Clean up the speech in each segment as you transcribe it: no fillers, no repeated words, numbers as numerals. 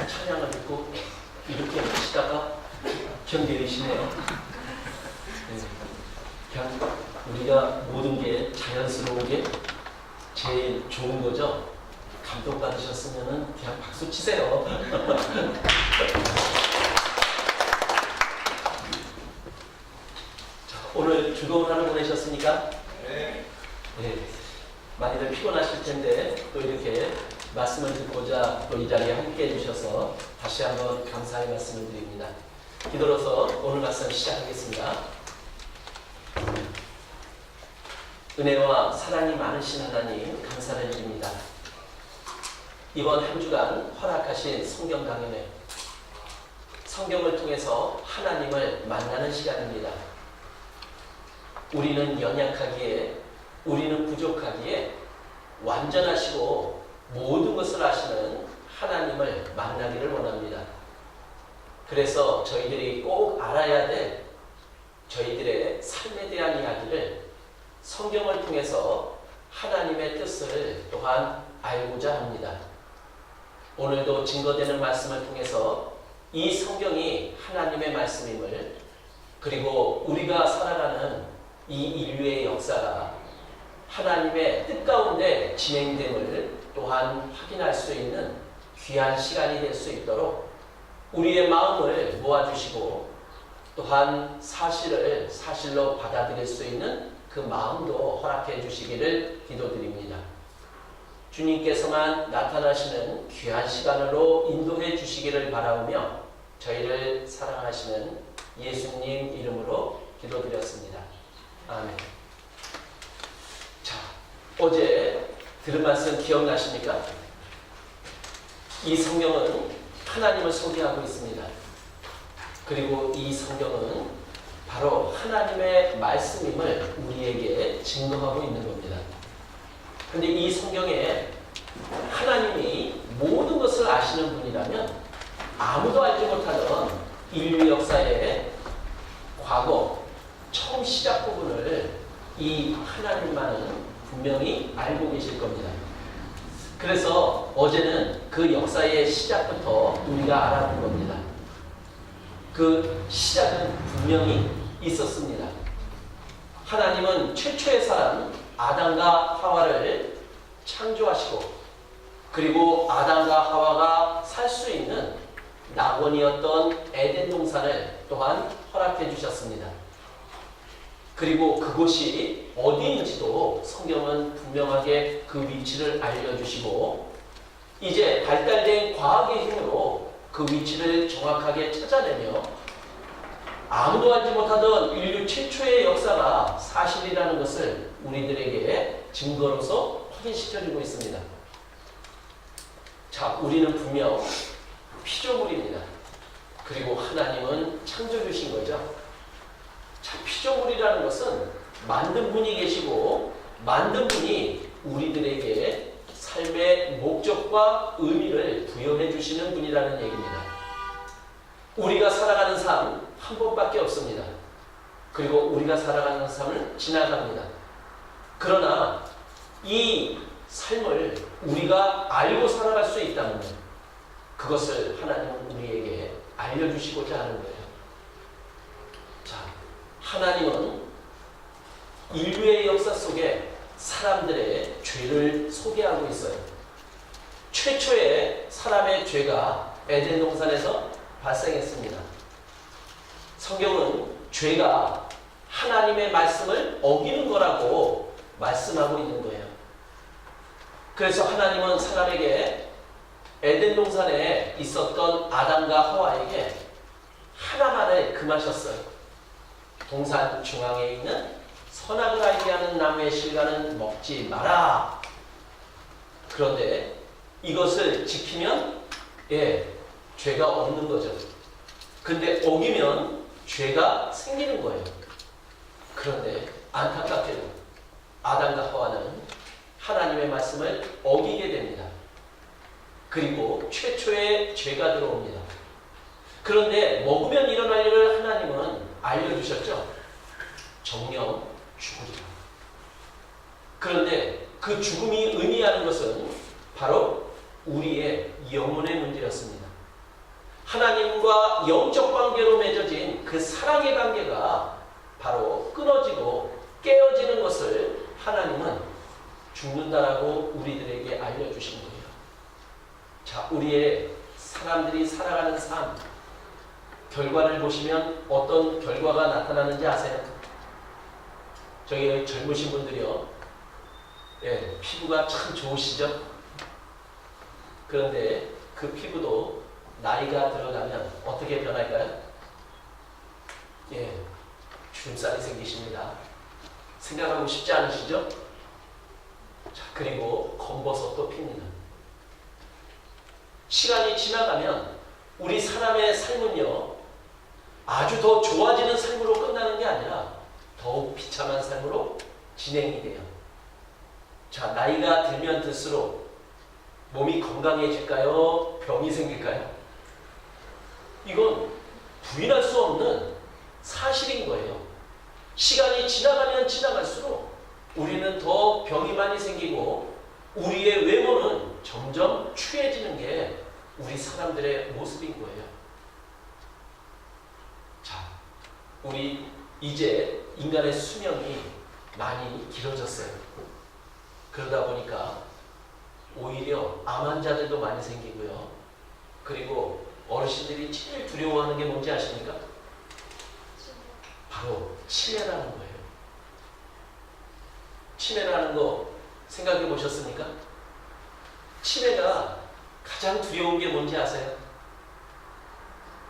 찬양을 듣고 이렇게 하시다가 견뎌내시네요. 그냥 우리가 모든 게 자연스러운 게 제일 좋은 거죠. 감동받으셨으면 그냥 박수 치세요. 자, 오늘 즐거운 하루 보내셨습니까? 네. 많이들 피곤하실 텐데 또 이렇게 말씀을 듣고자 또 이 자리에 함께 해주셔서 다시 한번 감사의 말씀을 드립니다. 기도로서 오늘 말씀 시작하겠습니다. 은혜와 사랑이 많으신 하나님 감사를 드립니다. 이번 한 주간 허락하신 성경 강연회, 성경을 통해서 하나님을 만나는 시간입니다. 우리는 연약하기에, 우리는 부족하기에 완전하시고 모든 것을 아시는 하나님을 만나기를 원합니다. 그래서 저희들이 꼭 알아야 될 저희들의 삶에 대한 이야기를 성경을 통해서 하나님의 뜻을 또한 알고자 합니다. 오늘도 증거되는 말씀을 통해서 이 성경이 하나님의 말씀임을, 그리고 우리가 살아가는 이 인류의 역사가 하나님의 뜻 가운데 진행됨을 또한 확인할 수 있는 귀한 시간이 될 수 있도록 우리의 마음을 모아주시고 또한 사실을 사실로 받아들일 수 있는 그 마음도 허락해 주시기를 기도드립니다. 주님께서만 나타나시는 귀한 시간으로 인도해 주시기를 바라오며 저희를 사랑하시는 예수님 이름으로 기도드렸습니다. 아멘. 자, 어제 들은 말씀 기억나십니까? 이 성경은 하나님을 소개하고 있습니다. 그리고 이 성경은 바로 하나님의 말씀임을 우리에게 증거하고 있는 겁니다. 그런데 이 성경에 하나님이 모든 것을 아시는 분이라면 아무도 알지 못하던 인류 역사의 과거, 처음 시작 부분을 이 하나님만은 분명히 알고 계실 겁니다. 그래서 어제는 그 역사의 시작부터 우리가 알아본 겁니다. 그 시작은 분명히 있었습니다. 하나님은 최초의 사람 아담과 하와를 창조하시고, 그리고 아담과 하와가 살 수 있는 낙원이었던 에덴 동산을 또한 허락해 주셨습니다. 그리고 그곳이 어디인지도 성경은 분명하게 그 위치를 알려주시고, 이제 발달된 과학의 힘으로 그 위치를 정확하게 찾아내며 아무도 알지 못하던 인류 최초의 역사가 사실이라는 것을 우리들에게 증거로서 확인시켜주고 있습니다. 자, 우리는 분명 피조물입니다. 그리고 하나님은 창조주신 거죠. 자, 피조물이라는 것은 만든 분이 계시고 만든 분이 우리들에게 삶의 목적과 의미를 부여해 주시는 분이라는 얘기입니다. 우리가 살아가는 삶 한 번밖에 없습니다. 그리고 우리가 살아가는 삶을 지나갑니다. 그러나 이 삶을 우리가 알고 살아갈 수 있다면 그것을 하나님은 우리에게 알려주시고자 하는 거예요. 자, 하나님은 인류의 역사 속에 사람들의 죄를 소개하고 있어요. 최초의 사람의 죄가 에덴 동산에서 발생했습니다. 성경은 죄가 하나님의 말씀을 어기는 거라고 말씀하고 있는 거예요. 그래서 하나님은 사람에게 에덴 동산에 있었던 아담과 하와에게 하나만을 금하셨어요. 동산 중앙에 있는 선악을 알게 하는 나무의 실과는 먹지 마라. 그런데 이것을 지키면 죄가 없는 거죠. 근데 어기면 죄가 생기는 거예요. 그런데 안타깝게도 아담과 하와는 하나님의 말씀을 어기게 됩니다. 그리고 최초의 죄가 들어옵니다. 그런데 먹으면 일어날 일을 하나님은 알려주셨죠. 정령 죽으리라. 그런데 그 죽음이 의미하는 것은 바로 우리의 영혼의 문제였습니다. 하나님과 영적 관계로 맺어진 그 사랑의 관계가 바로 끊어지고 깨어지는 것을 하나님은 죽는다라고 우리들에게 알려주신 거예요. 자, 우리의 사람들이 살아가는 삶, 결과를 보시면 어떤 결과가 나타나는지 아세요? 저기 젊으신 분들이요. 예, 피부가 참 좋으시죠? 그런데 그 피부도 나이가 들어가면 어떻게 변할까요? 예, 주름살이 생기십니다. 생각하고 싶지 않으시죠? 자, 그리고 검버섯도 핍니다. 시간이 지나가면 우리 사람의 삶은요, 아주 더 좋아지는 삶으로 끝나는 게 아니라 더욱 비참한 삶으로 진행이 돼요. 자, 나이가 들면 들수록 몸이 건강해질까요? 병이 생길까요? 이건 부인할 수 없는 사실인 거예요. 시간이 지나가면 지나갈수록 우리는 더 병이 많이 생기고 우리의 외모는 점점 추해지는 게 우리 사람들의 모습인 거예요. 자, 우리 이제 인간의 수명이 많이 길어졌어요. 그러다 보니까 오히려 암 환자들도 많이 생기고요. 그리고 어르신들이 제일 두려워하는 게 뭔지 아십니까? 바로 치매라는 거예요. 치매라는 거 생각해 보셨습니까? 치매가 가장 두려운 게 뭔지 아세요?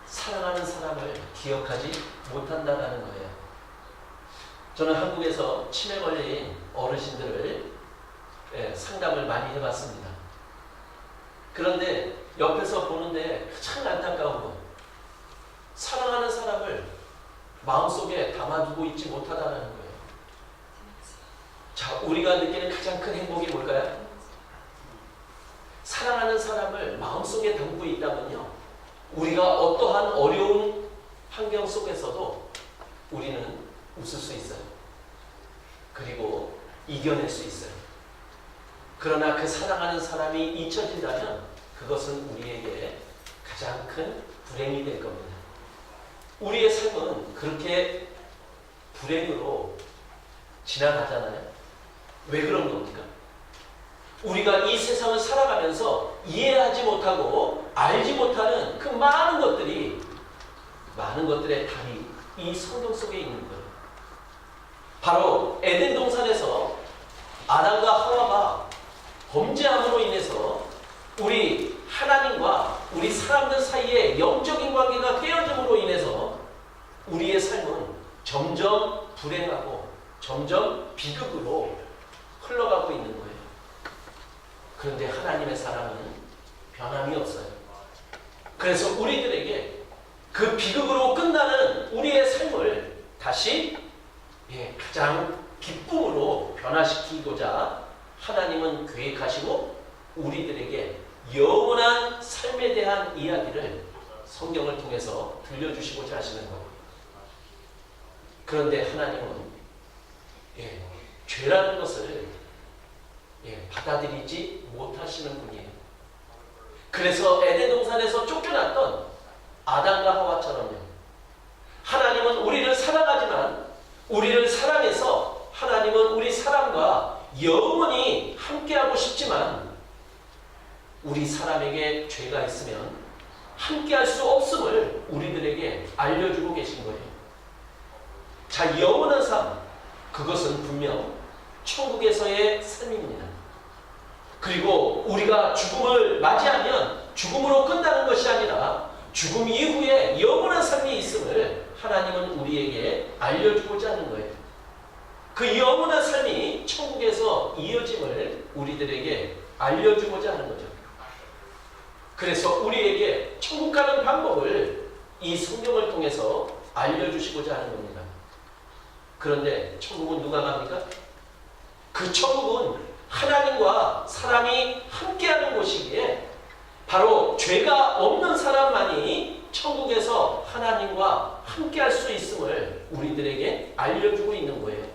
사랑하는 사람을 기억하지 못한다는 거예요. 저는 한국에서 치매 걸린 어르신들을 상담을 많이 해봤습니다. 그런데 옆에서 보는데 참 안타까운 거, 사랑하는 사람을 마음속에 담아두고 있지 못하다는 거예요. 자, 우리가 느끼는 가장 큰 행복이 뭘까요? 사랑하는 사람을 마음속에 담고 있다면요, 우리가 어떠한 어려운 환경 속에서도 우리는 웃을 수 있어요. 그리고 이겨낼 수 있어요. 그러나 그 사랑하는 사람이 잊혀진다면 그것은 우리에게 가장 큰 불행이 될 겁니다. 우리의 삶은 그렇게 불행으로 지나가잖아요. 왜 그런 겁니까? 우리가 이 세상을 살아가면서 이해하지 못하고 알지 못하는 그 많은 것들의 답이 이 성경 속에 있는 거예요. 바로 에덴 동산에서 아담과 하와가 범죄함으로 인해서 우리 하나님과 우리 사람들 사이의 영적인 관계가 깨어짐으로 인해서 우리의 삶은 점점 불행하고 점점 비극으로 흘러가고 있는 거예요. 그런데 하나님의 사랑은 변함이 없어요. 그래서 우리들에게 그 비극으로 끝나는 우리의 삶을 다시 가장 기쁨으로 변화시키고자 하나님은 계획하시고 우리들에게 영원한 삶에 대한 이야기를 성경을 통해서 들려주시고자 하시는 거예요. 그런데 하나님은 죄라는 것을 받아들이지 못하시는 분이에요. 그래서 에덴 동산에서 쫓겨났던 아담과 하와처럼요, 하나님은 우리를 사랑하지만 우리를 사랑해서 하나님은 우리 사람과 영원히 함께하고 싶지만 우리 사람에게 죄가 있으면 함께할 수 없음을 우리들에게 알려주고 계신 거예요. 자, 영원한 삶, 그것은 분명 천국에서의 삶입니다. 그리고 우리가 죽음을 맞이하면 죽음으로 끝나는 것이 아니라 죽음 이후에 영원한 삶이 있음을 하나님은 우리에게 알려주고자 하는 거예요. 그 영원한 삶이 천국에서 이어짐을 우리들에게 알려주고자 하는 거죠. 그래서 우리에게 천국 가는 방법을 이 성경을 통해서 알려주시고자 하는 겁니다. 그런데 천국은 누가 갑니까? 그 천국은 하나님과 사람이 함께하는 곳이기에 바로 죄가 없는 사람만이 천국에서 하나님과 함께할 수 있음을 우리들에게 알려주고 있는 거예요.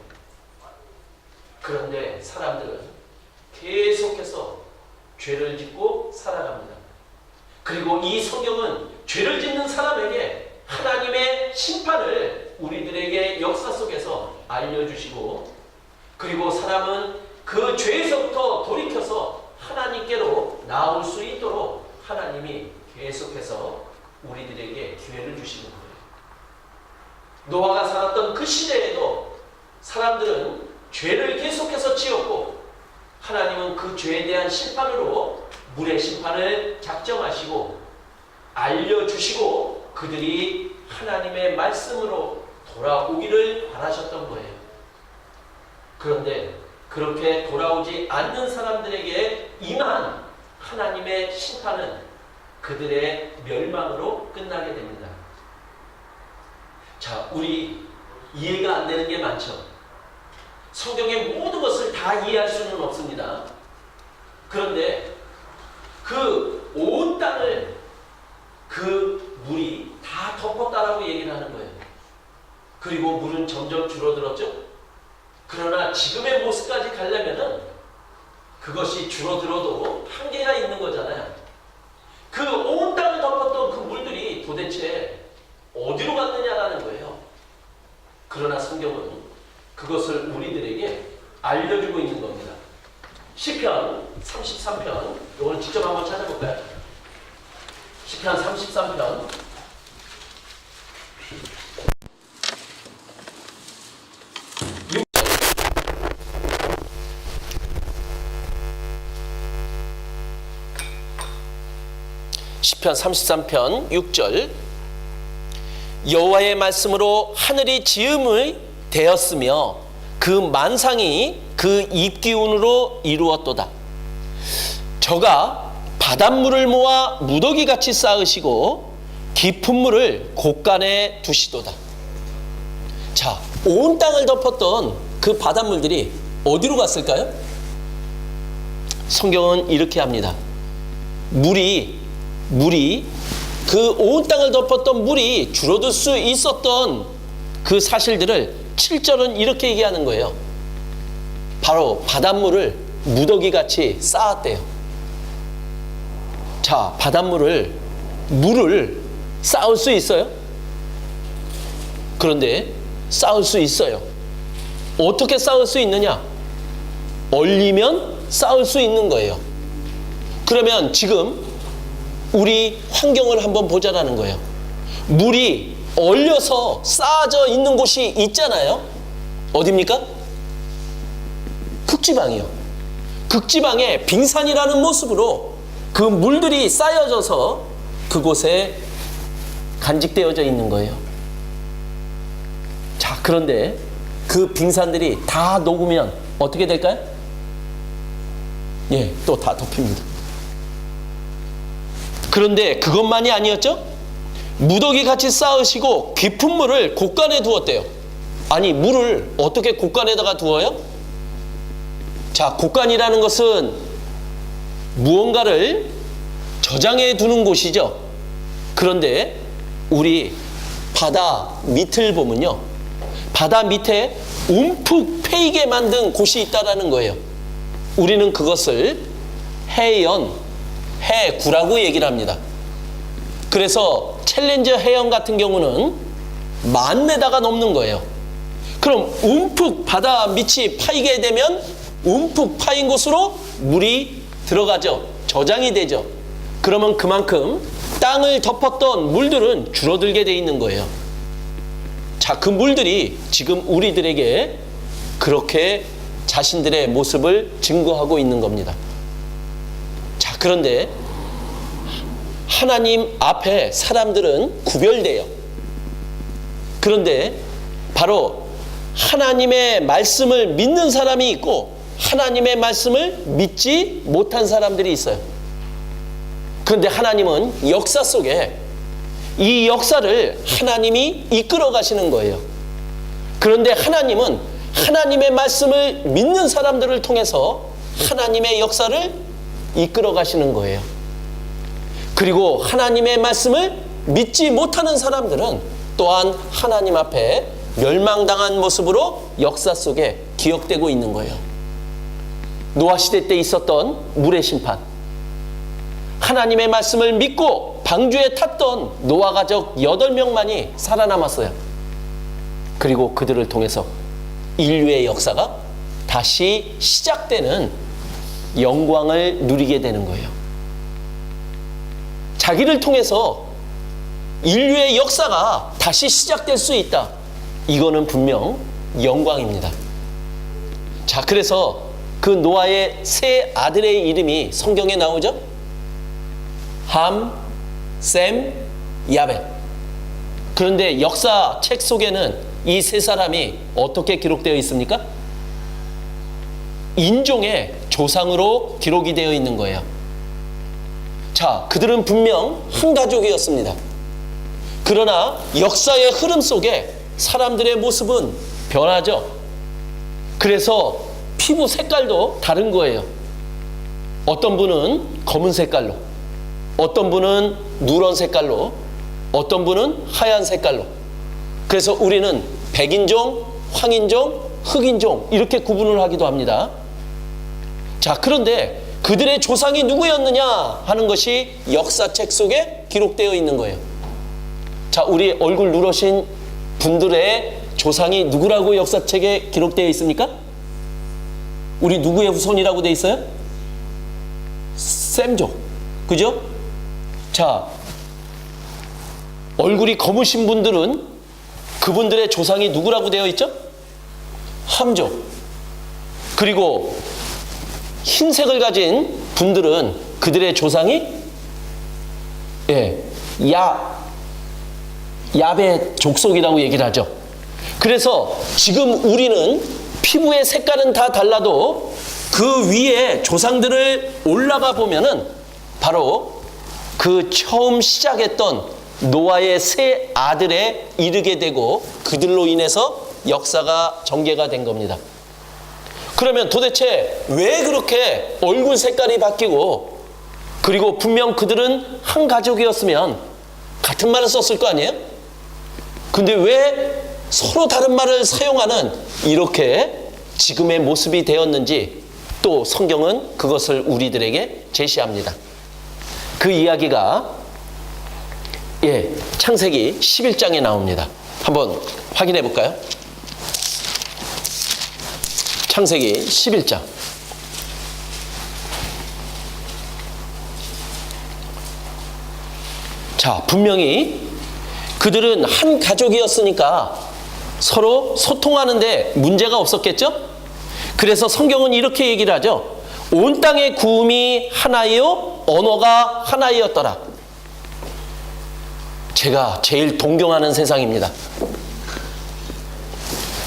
그런데 사람들은 계속해서 죄를 짓고 살아갑니다. 그리고 이 성경은 죄를 짓는 사람에게 하나님의 심판을 우리들에게 역사 속에서 알려주시고, 그리고 사람은 그 죄에서부터 돌이켜서 하나님께로 나올 수 있도록 하나님이 계속해서 우리들에게 기회를 주시는 거예요. 노아가 살았던 그 시대에도 사람들은 죄를 계속해서 지었고, 하나님은 그 죄에 대한 심판으로 물의 심판을 작정하시고 알려주시고 그들이 하나님의 말씀으로 돌아오기를 바라셨던 거예요. 그런데 그렇게 돌아오지 않는 사람들에게 임한 하나님의 심판은 그들의 멸망으로 끝나게 됩니다. 자, 우리 이해가 안 되는 게 많죠. 성경의 모든 것을 다 이해할 수는 없습니다. 그런데 그 온 땅을 그 물이 다 덮었다라고 얘기를 하는 거예요. 그리고 물은 점점 줄어들었죠. 그러나 지금의 모습까지 가려면은 그것이 줄어들어도 한계가 있는 거잖아요. 그 온 땅을 덮었던 그 물들이 도대체 어디로 갔느냐라는 거예요. 그러나 성경은 그것을 우리들에게 알려주고 있는 겁니다. 시편 33편, 이걸 직접 한번 찾아볼까요? 시편 33편 6절. 시편 33편 6절. 여호와의 말씀으로 하늘이 지음이 되었으며 그 만상이 그 입기운으로 이루었도다. 저가 바닷물을 모아 무더기같이 쌓으시고 깊은 물을 곳간에 두시도다. 자, 온 땅을 덮었던 그 바닷물들이 어디로 갔을까요? 성경은 이렇게 합니다. 물이 그 온 땅을 덮었던 물이 줄어들 수 있었던 그 사실들을 7절은 이렇게 얘기하는 거예요. 바로 바닷물을 무더기같이 쌓았대요. 자, 물을 쌓을 수 있어요? 그런데 쌓을 수 있어요. 어떻게 쌓을 수 있느냐? 얼리면 쌓을 수 있는 거예요. 그러면 지금 우리 환경을 한번 보자라는 거예요. 물이 얼려서 쌓아져 있는 곳이 있잖아요. 어디입니까? 극지방이요. 극지방에 빙산이라는 모습으로 그 물들이 쌓여져서 그곳에 간직되어져 있는 거예요. 자, 그런데 그 빙산들이 다 녹으면 어떻게 될까요? 예, 또 다 덮입니다. 그런데 그것만이 아니었죠? 무더기 같이 쌓으시고 깊은 물을 곳간에 두었대요. 아니, 물을 어떻게 곳간에다가 두어요? 자, 곳간이라는 것은 무언가를 저장해 두는 곳이죠. 그런데 우리 바다 밑을 보면요, 바다 밑에 움푹 패이게 만든 곳이 있다라는 거예요. 우리는 그것을 해구라고 얘기를 합니다. 그래서 챌린저 해연 같은 경우는 10,000m가 넘는 거예요. 그럼 움푹 바다 밑이 파이게 되면 움푹 파인 곳으로 물이 들어가죠. 저장이 되죠. 그러면 그만큼 땅을 덮었던 물들은 줄어들게 돼 있는 거예요. 자, 그 물들이 지금 우리들에게 그렇게 자신들의 모습을 증거하고 있는 겁니다. 자, 그런데 하나님 앞에 사람들은 구별돼요. 그런데 바로 하나님의 말씀을 믿는 사람이 있고 하나님의 말씀을 믿지 못한 사람들이 있어요. 그런데 하나님은 역사 속에 이 역사를 하나님이 이끌어 가시는 거예요. 그런데 하나님은 하나님의 말씀을 믿는 사람들을 통해서 하나님의 역사를 이끌어 가시는 거예요. 그리고 하나님의 말씀을 믿지 못하는 사람들은 또한 하나님 앞에 멸망당한 모습으로 역사 속에 기억되고 있는 거예요. 노아 시대 때 있었던 물의 심판, 하나님의 말씀을 믿고 방주에 탔던 노아 가족 8명만이 살아남았어요. 그리고 그들을 통해서 인류의 역사가 다시 시작되는 영광을 누리게 되는 거예요. 자기를 통해서 인류의 역사가 다시 시작될 수 있다. 이거는 분명 영광입니다. 자, 그래서 그 노아의 세 아들의 이름이 성경에 나오죠? 함, 셈, 야벳. 그런데 역사 책 속에는 이 세 사람이 어떻게 기록되어 있습니까? 인종의 조상으로 기록이 되어 있는 거예요. 자, 그들은 분명 한 가족이었습니다. 그러나 역사의 흐름 속에 사람들의 모습은 변하죠. 그래서 피부 색깔도 다른 거예요. 어떤 분은 검은 색깔로, 어떤 분은 누런 색깔로, 어떤 분은 하얀 색깔로. 그래서 우리는 백인종, 황인종, 흑인종 이렇게 구분을 하기도 합니다. 자, 그런데 그들의 조상이 누구였느냐 하는 것이 역사책 속에 기록되어 있는 거예요. 자, 우리 얼굴 누러신 분들의 조상이 누구라고 역사책에 기록되어 있습니까? 우리 누구의 후손이라고 되어 있어요? 셈족. 그죠? 자, 얼굴이 검으신 분들은 그분들의 조상이 누구라고 되어 있죠? 함족. 그리고 흰색을 가진 분들은 그들의 조상이 야벳 족속이라고 얘기를 하죠. 그래서 지금 우리는 피부의 색깔은 다 달라도 그 위에 조상들을 올라가 보면은 바로 그 처음 시작했던 노아의 세 아들에 이르게 되고 그들로 인해서 역사가 전개가 된 겁니다. 그러면 도대체 왜 그렇게 얼굴 색깔이 바뀌고, 그리고 분명 그들은 한 가족이었으면 같은 말을 썼을 거 아니에요? 근데 왜 서로 다른 말을 사용하는 이렇게 지금의 모습이 되었는지 또 성경은 그것을 우리들에게 제시합니다. 그 이야기가 창세기 11장에 나옵니다. 한번 확인해 볼까요? 창세기 11장. 자, 분명히 그들은 한 가족이었으니까 서로 소통하는데 문제가 없었겠죠? 그래서 성경은 이렇게 얘기를 하죠. 온 땅의 구음이 하나요, 언어가 하나이었더라. 제가 제일 동경하는 세상입니다.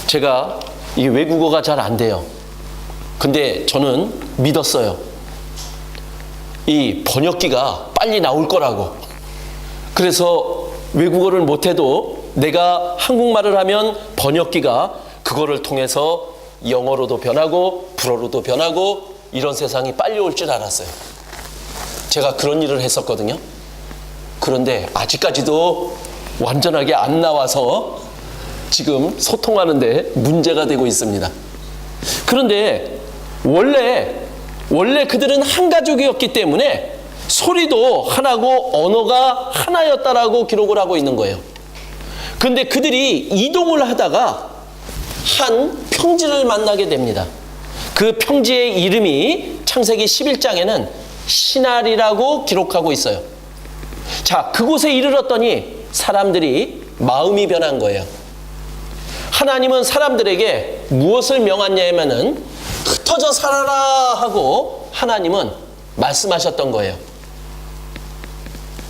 제가 이 외국어가 잘 안 돼요. 근데 저는 믿었어요. 이 번역기가 빨리 나올 거라고. 그래서 외국어를 못해도 내가 한국말을 하면 번역기가 그거를 통해서 영어로도 변하고 불어로도 변하고 이런 세상이 빨리 올 줄 알았어요. 제가 그런 일을 했었거든요. 그런데 아직까지도 완전하게 안 나와서 지금 소통하는데 문제가 되고 있습니다. 그런데 원래 그들은 한 가족이었기 때문에 소리도 하나고 언어가 하나였다라고 기록을 하고 있는 거예요. 그런데 그들이 이동을 하다가 한 평지를 만나게 됩니다. 그 평지의 이름이 창세기 11장에는 시날이라고 기록하고 있어요. 자, 그곳에 이르렀더니 사람들이 마음이 변한 거예요. 하나님은 사람들에게 무엇을 명하냐면은 흩어져 살아라 하고 하나님은 말씀하셨던 거예요.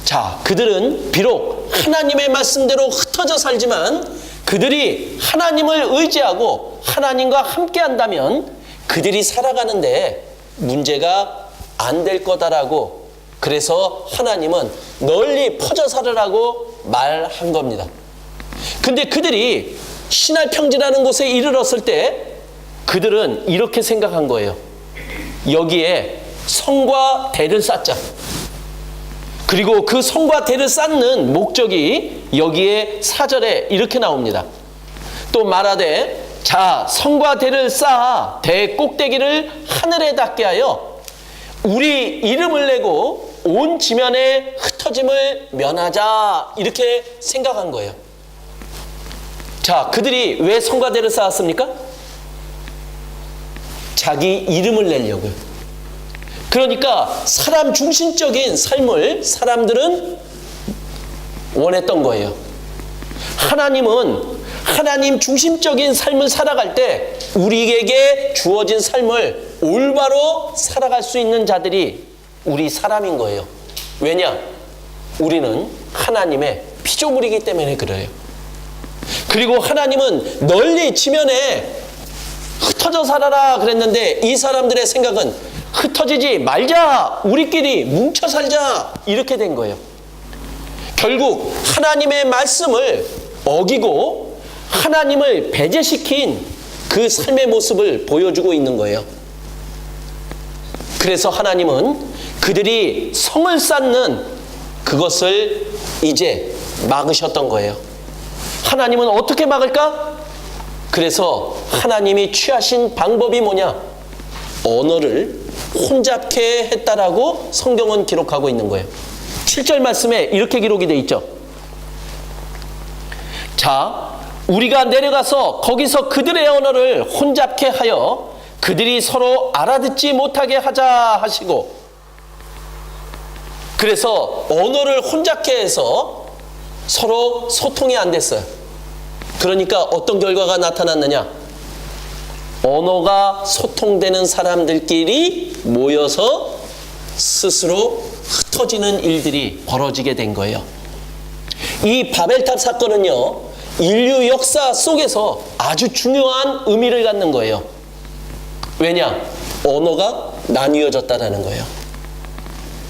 자, 그들은 비록 하나님의 말씀대로 흩어져 살지만 그들이 하나님을 의지하고 하나님과 함께 한다면 그들이 살아가는데 문제가 안 될 거다라고, 그래서 하나님은 널리 퍼져 살으라고 말한 겁니다. 근데 그들이 시날 평지라는 곳에 이르렀을 때 그들은 이렇게 생각한 거예요. 여기에 성과 대를 쌓자. 그리고 그 성과 대를 쌓는 목적이 여기에 4절에 이렇게 나옵니다. 또 말하되 자, 성과 대를 쌓아 대 꼭대기를 하늘에 닿게 하여 우리 이름을 내고 온 지면에 흩어짐을 면하자 이렇게 생각한 거예요. 자, 그들이 왜 성가대를 쌓았습니까? 자기 이름을 내려고요. 그러니까 사람 중심적인 삶을 사람들은 원했던 거예요. 하나님은 하나님 중심적인 삶을 살아갈 때 우리에게 주어진 삶을 올바로 살아갈 수 있는 자들이 우리 사람인 거예요. 왜냐? 우리는 하나님의 피조물이기 때문에 그래요. 그리고 하나님은 널리 지면에 흩어져 살아라 그랬는데 이 사람들의 생각은 흩어지지 말자, 우리끼리 뭉쳐 살자 이렇게 된 거예요. 결국 하나님의 말씀을 어기고 하나님을 배제시킨 그 삶의 모습을 보여주고 있는 거예요. 그래서 하나님은 그들이 성을 쌓는 그것을 이제 막으셨던 거예요. 하나님은 어떻게 막을까? 그래서 하나님이 취하신 방법이 뭐냐? 언어를 혼잡케 했다라고 성경은 기록하고 있는 거예요. 7절 말씀에 이렇게 기록이 되어 있죠. 자, 우리가 내려가서 거기서 그들의 언어를 혼잡케 하여 그들이 서로 알아듣지 못하게 하자 하시고, 그래서 언어를 혼잡케 해서 서로 소통이 안 됐어요. 그러니까 어떤 결과가 나타났느냐? 언어가 소통되는 사람들끼리 모여서 스스로 흩어지는 일들이 벌어지게 된 거예요. 이 바벨탑 사건은요, 인류 역사 속에서 아주 중요한 의미를 갖는 거예요. 왜냐? 언어가 나뉘어졌다는 거예요.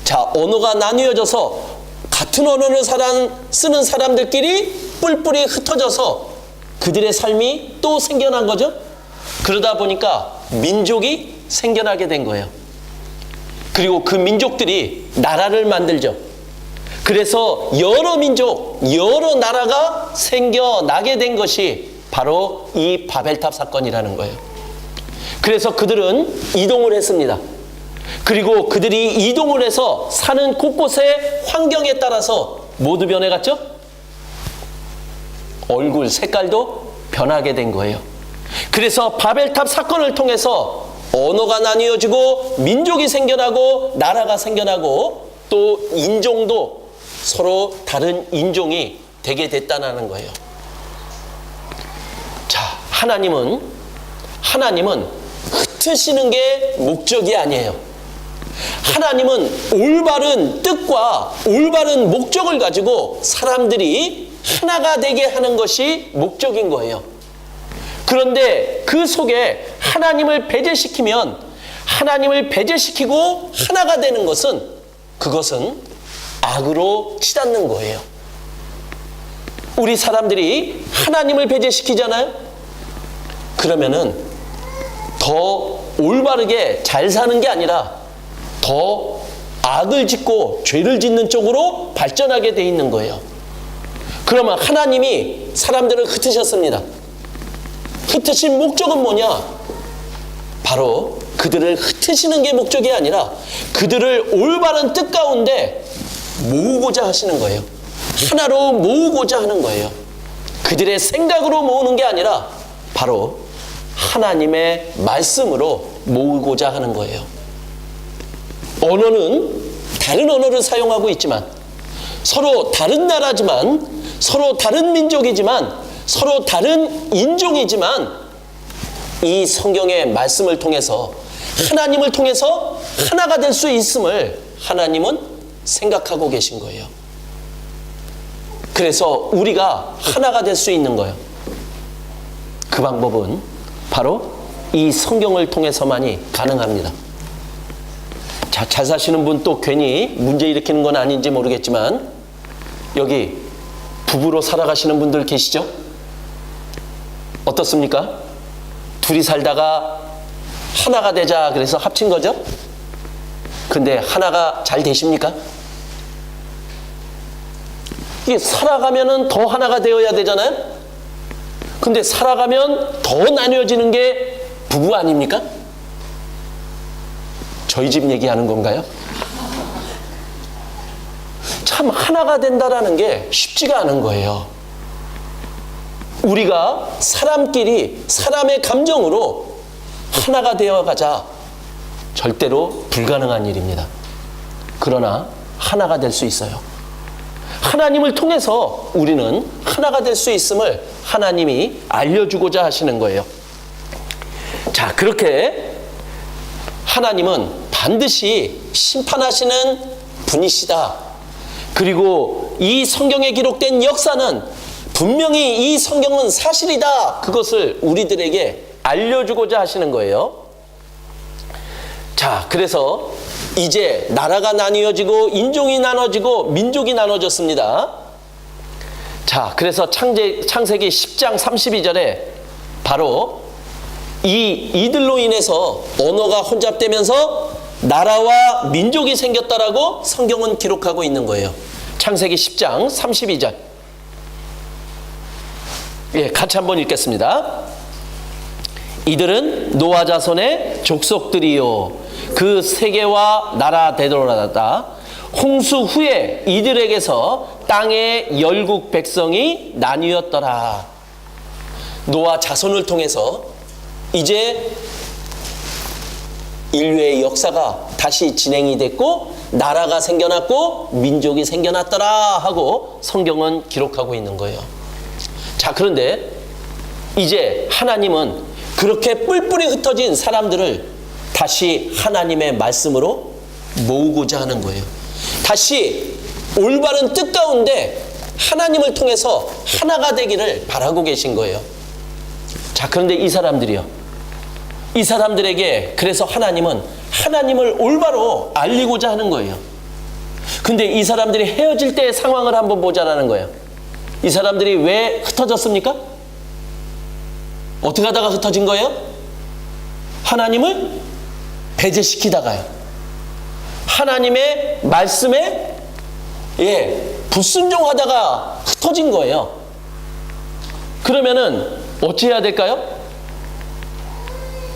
자, 언어가 나뉘어져서 같은 언어를 쓰는 사람들끼리 뿔뿔이 흩어져서 그들의 삶이 또 생겨난 거죠. 그러다 보니까 민족이 생겨나게 된 거예요. 그리고 그 민족들이 나라를 만들죠. 그래서 여러 민족, 여러 나라가 생겨나게 된 것이 바로 이 바벨탑 사건이라는 거예요. 그래서 그들은 이동을 했습니다. 그리고 그들이 이동을 해서 사는 곳곳의 환경에 따라서 모두 변해갔죠? 얼굴 색깔도 변하게 된 거예요. 그래서 바벨탑 사건을 통해서 언어가 나뉘어지고 민족이 생겨나고 나라가 생겨나고 또 인종도 서로 다른 인종이 되게 됐다는 거예요. 자, 하나님은 흩으시는 게 목적이 아니에요. 하나님은 올바른 뜻과 올바른 목적을 가지고 사람들이 하나가 되게 하는 것이 목적인 거예요. 그런데 그 속에 하나님을 배제시키면 하나님을 배제시키고 하나가 되는 것은 그것은 악으로 치닫는 거예요. 우리 사람들이 하나님을 배제시키잖아요. 그러면은 더 올바르게 잘 사는 게 아니라 더 악을 짓고 죄를 짓는 쪽으로 발전하게 돼 있는 거예요. 그러면 하나님이 사람들을 흩으셨습니다. 흩으신 목적은 뭐냐? 바로 그들을 흩으시는 게 목적이 아니라 그들을 올바른 뜻 가운데 모으고자 하시는 거예요. 하나로 모으고자 하는 거예요. 그들의 생각으로 모으는 게 아니라 바로 하나님의 말씀으로 모으고자 하는 거예요. 언어는 다른 언어를 사용하고 있지만 서로 다른 나라지만 서로 다른 민족이지만 서로 다른 인종이지만 이 성경의 말씀을 통해서 하나님을 통해서 하나가 될 수 있음을 하나님은 생각하고 계신 거예요. 그래서 우리가 하나가 될 수 있는 거예요. 그 방법은 바로 이 성경을 통해서만이 가능합니다. 자, 잘 사시는 분 또 괜히 문제 일으키는 건 아닌지 모르겠지만 여기 부부로 살아가시는 분들 계시죠? 어떻습니까? 둘이 살다가 하나가 되자 그래서 합친 거죠? 근데 하나가 잘 되십니까? 이게 살아가면은 더 하나가 되어야 되잖아요? 근데 살아가면 더 나뉘어지는 게 부부 아닙니까? 저희 집 얘기하는 건가요? 참 하나가 된다라는 게 쉽지가 않은 거예요. 우리가 사람끼리 사람의 감정으로 하나가 되어 가자 절대로 불가능한 일입니다. 그러나 하나가 될 수 있어요. 하나님을 통해서 우리는 하나가 될 수 있음을 하나님이 알려주고자 하시는 거예요. 자, 그렇게 하나님은 반드시 심판하시는 분이시다. 그리고 이 성경에 기록된 역사는 분명히 이 성경은 사실이다. 그것을 우리들에게 알려주고자 하시는 거예요. 자, 그래서 이제 나라가 나뉘어지고 인종이 나눠지고 민족이 나눠졌습니다. 자, 그래서 창세기 10장 32절에 바로 이들로 인해서 언어가 혼잡되면서 나라와 민족이 생겼다라고 성경은 기록하고 있는 거예요. 창세기 10장 32절. 예, 같이 한번 읽겠습니다. 이들은 노아 자손의 족속들이요 그 세계와 나라 되돌아갔다. 홍수 후에 이들에게서 땅의 열국 백성이 나뉘었더라. 노아 자손을 통해서 이제 인류의 역사가 다시 진행이 됐고 나라가 생겨났고 민족이 생겨났더라 하고 성경은 기록하고 있는 거예요. 자, 그런데 이제 하나님은 그렇게 뿔뿔이 흩어진 사람들을 다시 하나님의 말씀으로 모으고자 하는 거예요. 다시 올바른 뜻 가운데 하나님을 통해서 하나가 되기를 바라고 계신 거예요. 자, 그런데 이 사람들에게 그래서 하나님은 하나님을 올바로 알리고자 하는 거예요. 근데 이 사람들이 헤어질 때의 상황을 한번 보자라는 거예요. 이 사람들이 왜 흩어졌습니까? 어떻게 하다가 흩어진 거예요? 하나님을 배제시키다가요. 하나님의 말씀에 불순종하다가 흩어진 거예요. 그러면은 어찌해야 될까요?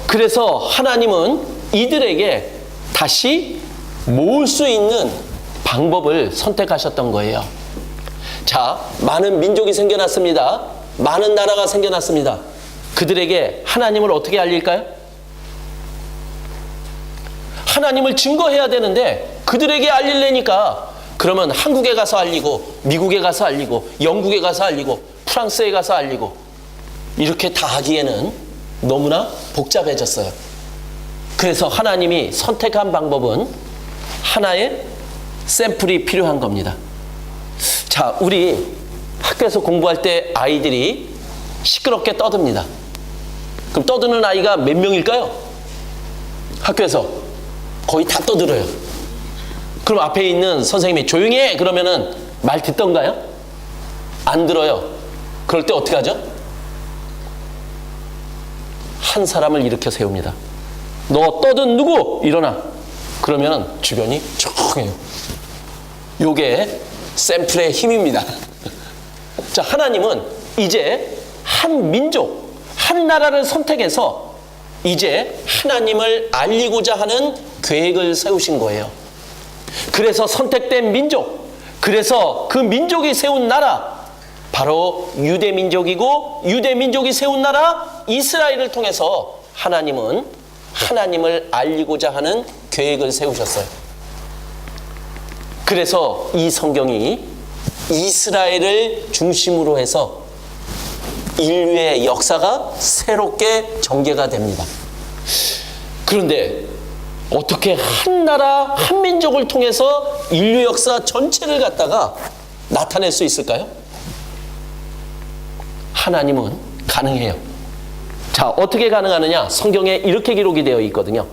그래서 하나님은 이들에게 다시 모을 수 있는 방법을 선택하셨던 거예요. 자, 많은 민족이 생겨났습니다. 많은 나라가 생겨났습니다. 그들에게 하나님을 어떻게 알릴까요? 하나님을 증거해야 되는데 그들에게 알리려니까 그러면 한국에 가서 알리고 미국에 가서 알리고 영국에 가서 알리고 프랑스에 가서 알리고 이렇게 다 하기에는 너무나 복잡해졌어요. 그래서 하나님이 선택한 방법은 하나의 샘플이 필요한 겁니다. 자, 우리 학교에서 공부할 때 아이들이 시끄럽게 떠듭니다. 그럼 떠드는 아이가 몇 명일까요? 학교에서 거의 다 떠들어요. 그럼 앞에 있는 선생님이 조용히 해! 그러면은 말 듣던가요? 안 들어요. 그럴 때 어떻게 하죠? 한 사람을 일으켜 세웁니다. 너 떠든 누구? 일어나. 그러면 주변이 조용해요. 요게 샘플의 힘입니다. 자, 하나님은 이제 한 민족, 한 나라를 선택해서 이제 하나님을 알리고자 하는 계획을 세우신 거예요. 그래서 선택된 민족, 그래서 그 민족이 세운 나라, 바로 유대민족이고 유대민족이 세운 나라 이스라엘을 통해서 하나님은 하나님을 알리고자 하는 계획을 세우셨어요. 그래서 이 성경이 이스라엘을 중심으로 해서 인류의 역사가 새롭게 전개가 됩니다. 그런데 어떻게 한 나라, 한 민족을 통해서 인류 역사 전체를 갖다가 나타낼 수 있을까요? 하나님은 가능해요. 자, 어떻게 가능하느냐? 성경에 이렇게 기록이 되어 있거든요.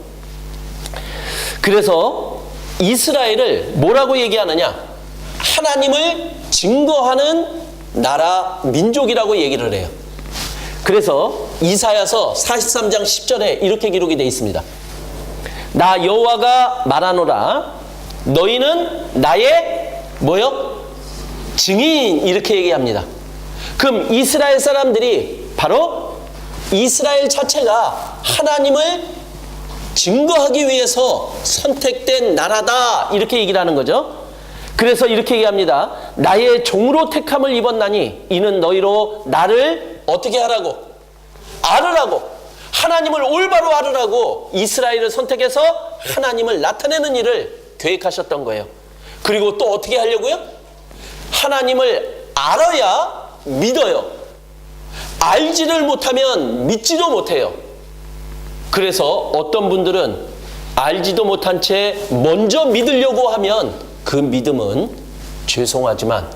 그래서 이스라엘을 뭐라고 얘기하느냐? 하나님을 증거하는 나라, 민족이라고 얘기를 해요. 그래서 이사야서 43장 10절에 이렇게 기록이 되어 있습니다. 나 여호와가 말하노라 너희는 나의 뭐요? 증인, 이렇게 얘기합니다. 그럼 이스라엘 사람들이 바로 이스라엘 자체가 하나님을 증거하기 위해서 선택된 나라다, 이렇게 얘기를 하는 거죠. 그래서 이렇게 얘기합니다. 나의 종으로 택함을 입었나니 이는 너희로 나를 어떻게 하라고? 알으라고. 하나님을 올바로 알으라고 이스라엘을 선택해서 하나님을 나타내는 일을 계획하셨던 거예요. 그리고 또 어떻게 하려고요? 하나님을 알아야 믿어요. 알지를 못하면 믿지도 못해요. 그래서 어떤 분들은 알지도 못한 채 먼저 믿으려고 하면 그 믿음은 죄송하지만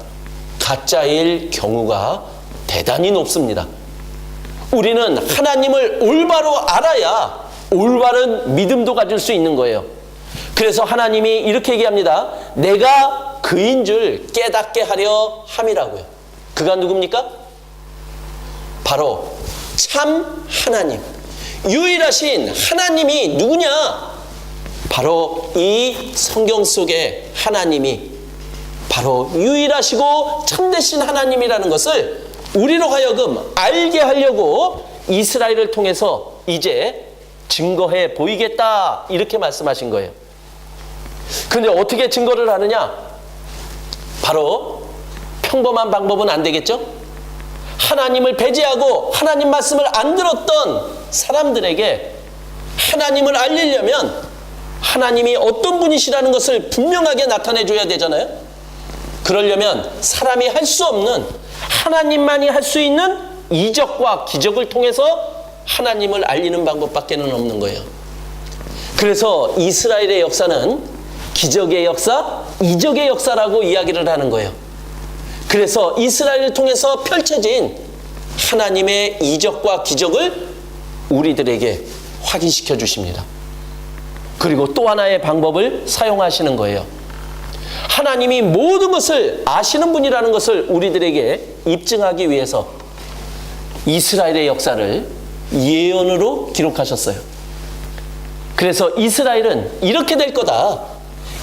가짜일 경우가 대단히 높습니다. 우리는 하나님을 올바로 알아야 올바른 믿음도 가질 수 있는 거예요. 그래서 하나님이 이렇게 얘기합니다. 내가 그인 줄 깨닫게 하려 함이라고요. 그가 누굽니까? 바로 참 하나님, 유일하신 하나님이 누구냐? 바로 이 성경 속에 하나님이 바로 유일하시고 참되신 하나님이라는 것을 우리로 하여금 알게 하려고 이스라엘을 통해서 이제 증거해 보이겠다 이렇게 말씀하신 거예요. 근데 어떻게 증거를 하느냐? 바로 평범한 방법은 안 되겠죠? 하나님을 배제하고 하나님 말씀을 안 들었던 사람들에게 하나님을 알리려면 하나님이 어떤 분이시라는 것을 분명하게 나타내 줘야 되잖아요. 그러려면 사람이 할 수 없는 하나님만이 할 수 있는 이적과 기적을 통해서 하나님을 알리는 방법밖에는 없는 거예요. 그래서 이스라엘의 역사는 기적의 역사, 이적의 역사라고 이야기를 하는 거예요. 그래서 이스라엘을 통해서 펼쳐진 하나님의 이적과 기적을 우리들에게 확인시켜 주십니다. 그리고 또 하나의 방법을 사용하시는 거예요. 하나님이 모든 것을 아시는 분이라는 것을 우리들에게 입증하기 위해서 이스라엘의 역사를 예언으로 기록하셨어요. 그래서 이스라엘은 이렇게 될 거다.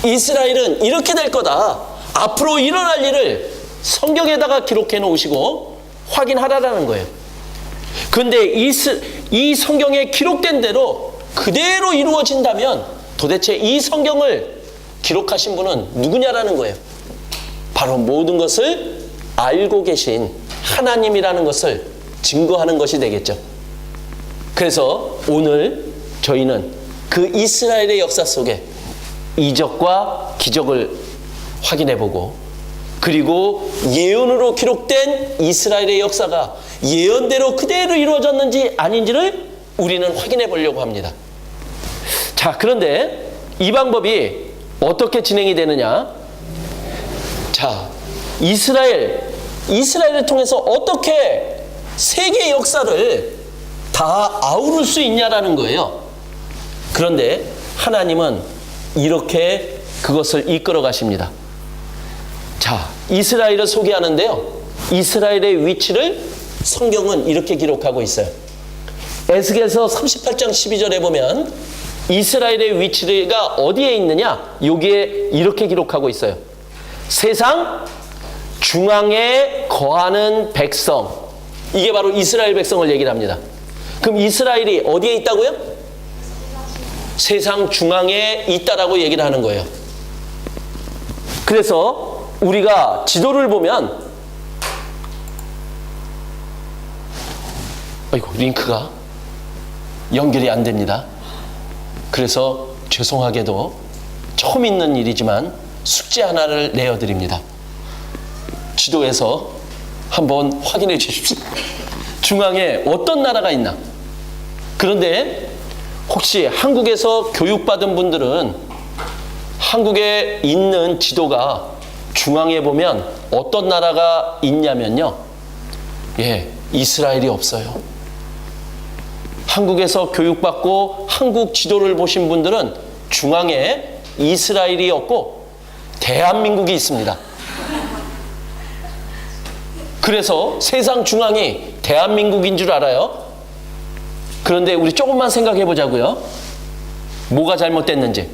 이스라엘은 이렇게 될 거다. 앞으로 일어날 일을 성경에다가 기록해 놓으시고 확인하라는 거예요. 그런데 이 성경에 기록된 대로 그대로 이루어진다면 도대체 이 성경을 기록하신 분은 누구냐라는 거예요. 바로 모든 것을 알고 계신 하나님이라는 것을 증거하는 것이 되겠죠. 그래서 오늘 저희는 그 이스라엘의 역사 속에 이적과 기적을 확인해보고 그리고 예언으로 기록된 이스라엘의 역사가 예언대로 그대로 이루어졌는지 아닌지를 우리는 확인해 보려고 합니다. 자, 그런데 이 방법이 어떻게 진행이 되느냐? 자, 이스라엘을 통해서 어떻게 세계 역사를 다 아우를 수 있냐라는 거예요. 그런데 하나님은 이렇게 그것을 이끌어 가십니다. 자, 이스라엘을 소개하는데요. 이스라엘의 위치를 성경은 이렇게 기록하고 있어요. 에스겔서 38장 12절에 보면 이스라엘의 위치가 어디에 있느냐? 여기에 이렇게 기록하고 있어요. 세상 중앙에 거하는 백성. 이게 바로 이스라엘 백성을 얘기를 합니다. 그럼 이스라엘이 어디에 있다고요? 세상 중앙에 있다라고 얘기를 하는 거예요. 그래서 우리가 지도를 보면 아이고, 링크가 연결이 안 됩니다. 그래서 죄송하게도 처음 있는 일이지만 숙제 하나를 내어드립니다. 지도에서 한번 확인해 주십시오. 중앙에 어떤 나라가 있나? 그런데 혹시 한국에서 교육받은 분들은 한국에 있는 지도가 중앙에 보면 어떤 나라가 있냐면요. 예, 이스라엘이 없어요. 한국에서 교육받고 한국 지도를 보신 분들은 중앙에 이스라엘이 없고 대한민국이 있습니다. 그래서 세상 중앙이 대한민국인 줄 알아요. 그런데 우리 조금만 생각해 보자고요. 뭐가 잘못됐는지.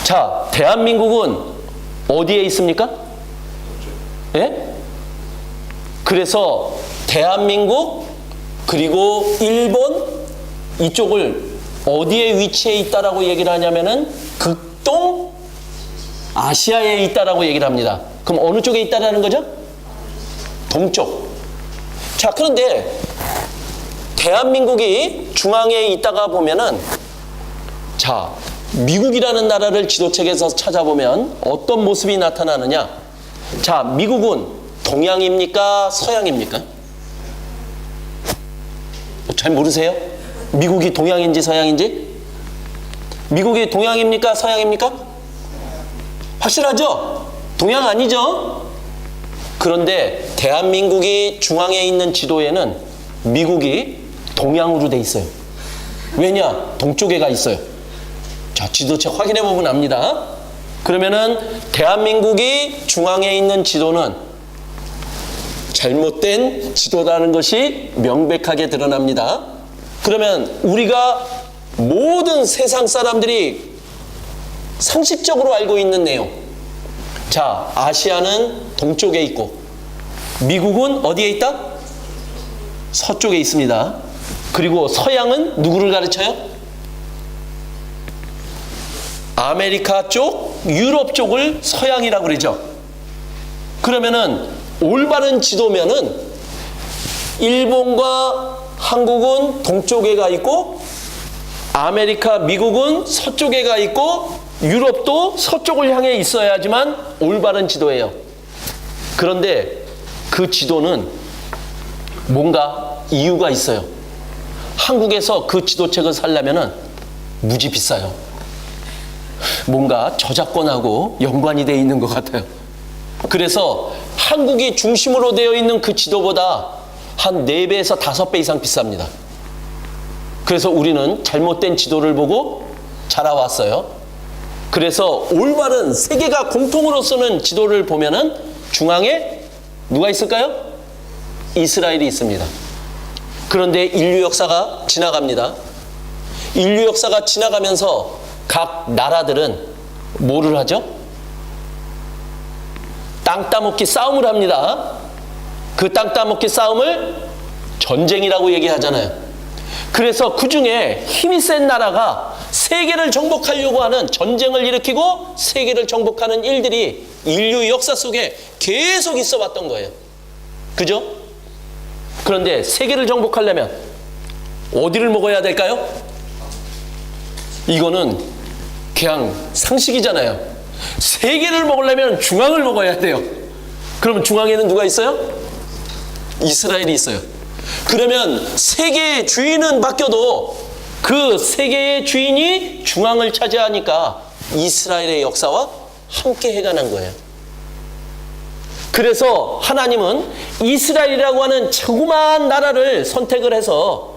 자, 대한민국은 어디에 있습니까? 예? 그래서 대한민국 그리고 일본 이쪽을 어디에 위치해 있다라고 얘기를 하냐면은 극동 아시아에 있다라고 얘기를 합니다. 그럼 어느 쪽에 있다라는 거죠? 동쪽. 자, 그런데 대한민국이 중앙에 있다가 보면은, 자, 미국이라는 나라를 지도책에서 찾아보면 어떤 모습이 나타나느냐? 자, 미국은 동양입니까? 서양입니까? 잘 모르세요? 미국이 동양인지 서양인지? 미국이 동양입니까? 서양입니까? 확실하죠? 동양 아니죠? 그런데 대한민국이 중앙에 있는 지도에는 미국이 동양으로 돼 있어요. 왜냐? 동쪽에 가 있어요. 자, 지도책 확인해 보면 압니다. 그러면은 대한민국이 중앙에 있는 지도는 잘못된 지도라는 것이 명백하게 드러납니다. 그러면 우리가 모든 세상 사람들이 상식적으로 알고 있는 내용. 자, 아시아는 동쪽에 있고 미국은 어디에 있다? 서쪽에 있습니다. 그리고 서양은 누구를 가르쳐요? 아메리카 쪽, 유럽 쪽을 서양이라고 그러죠. 그러면은 올바른 지도면은 일본과 한국은 동쪽에 가 있고 아메리카, 미국은 서쪽에 가 있고 유럽도 서쪽을 향해 있어야지만 올바른 지도예요. 그런데 그 지도는 뭔가 이유가 있어요. 한국에서 그 지도책을 사려면은 무지 비싸요. 뭔가 저작권하고 연관이 되어 있는 것 같아요. 그래서 한국이 중심으로 되어 있는 그 지도보다 한 4배에서 5배 이상 비쌉니다. 그래서 우리는 잘못된 지도를 보고 자라왔어요. 그래서 올바른 세계가 공통으로 쓰는 지도를 보면은 중앙에 누가 있을까요? 이스라엘이 있습니다. 그런데 인류 역사가 지나갑니다. 인류 역사가 지나가면서 각 나라들은 뭐를 하죠? 땅 따먹기 싸움을 합니다. 그 땅 따먹기 싸움을 전쟁이라고 얘기하잖아요. 그래서 그 중에 힘이 센 나라가 세계를 정복하려고 하는 전쟁을 일으키고 세계를 정복하는 일들이 인류 역사 속에 계속 있어 왔던 거예요. 그죠? 그런데 세계를 정복하려면 어디를 먹어야 될까요? 이거는 그냥 상식이잖아요. 세계를 먹으려면 중앙을 먹어야 돼요. 그러면 중앙에는 누가 있어요? 이스라엘이 있어요. 그러면 세계의 주인은 바뀌어도 그 세계의 주인이 중앙을 차지하니까 이스라엘의 역사와 함께 해가는 거예요. 그래서 하나님은 이스라엘이라고 하는 자그마한 나라를 선택을 해서